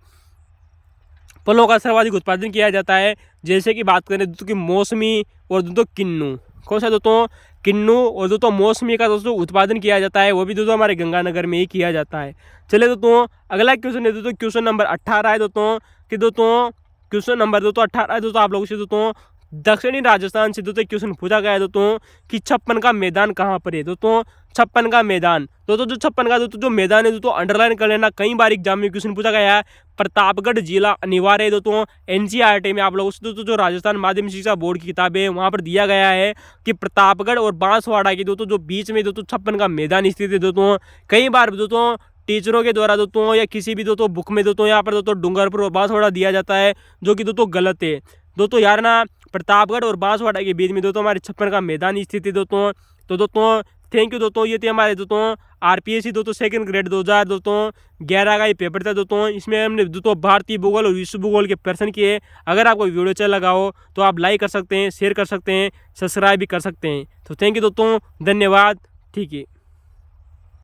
फलों का सर्वाधिक उत्पादन किया जाता है। जैसे कि बात करें दोस्तों कि मौसमी और दोस्तों किन्नू, कौन सा दोस्तों? किन्नू और दोस्तों मौसमी का दोस्तों उत्पादन किया जाता है, वो भी दोस्तों हमारे गंगानगर में ही किया जाता है। चलिए दोस्तों अगला क्वेश्चन है दोस्तों, क्वेश्चन नंबर 18 है दोस्तों कि दोस्तों क्वेश्चन नंबर दोस्तों 18 है दोस्तों आप लोगों से दोस्तों दक्षिणी राजस्थान से दोस्तों क्वेश्चन पूछा गया है दोस्तों कि 56 का मैदान कहाँ पर है। दोस्तों 56 का मैदान, दोस्तों जो 56 का दोस्तों जो मैदान है दोस्तों अंडरलाइन कर लेना, कई बार एग्जाम में क्वेश्चन पूछा गया है। प्रतापगढ़ जिला अनिवार्य है दोस्तों। एनसीईआरटी में आप लोगों से दोस्तों जो राजस्थान माध्यमिक शिक्षा बोर्ड की किताबें है वहाँ पर दिया गया है कि प्रतापगढ़ और बांसवाड़ा के दोस्तों जो बीच में दोस्तों 56 का मैदान स्थित है दोस्तों। कई बार दोस्तों टीचरों के द्वारा दोस्तों या किसी भी दोस्तों बुक में दोस्तों यहाँ पर दोस्तों डूंगरपुर और बांसवाड़ा दिया जाता है, जो कि दोस्तों गलत है। दोस्तों यार ना प्रतापगढ़ और बांसवाड़ा के बीच में दोस्तों हमारे 56 का मैदान स्थित है दोस्तों। तो दोस्तों थैंक यू दोस्तों, ये थे हमारे दोस्तों आरपीएससी दोस्तों सेकंड ग्रेड 2011 का ये पेपर था दोस्तों। इसमें हमने दोस्तों भारतीय भूगोल और विश्व भूगोल के प्रश्न किए। अगर आपको वीडियो अच्छा लगा हो तो आप लाइक कर सकते हैं, शेयर कर सकते हैं, सब्सक्राइब भी कर सकते हैं। तो थैंक यू दोस्तों, धन्यवाद। ठीक है।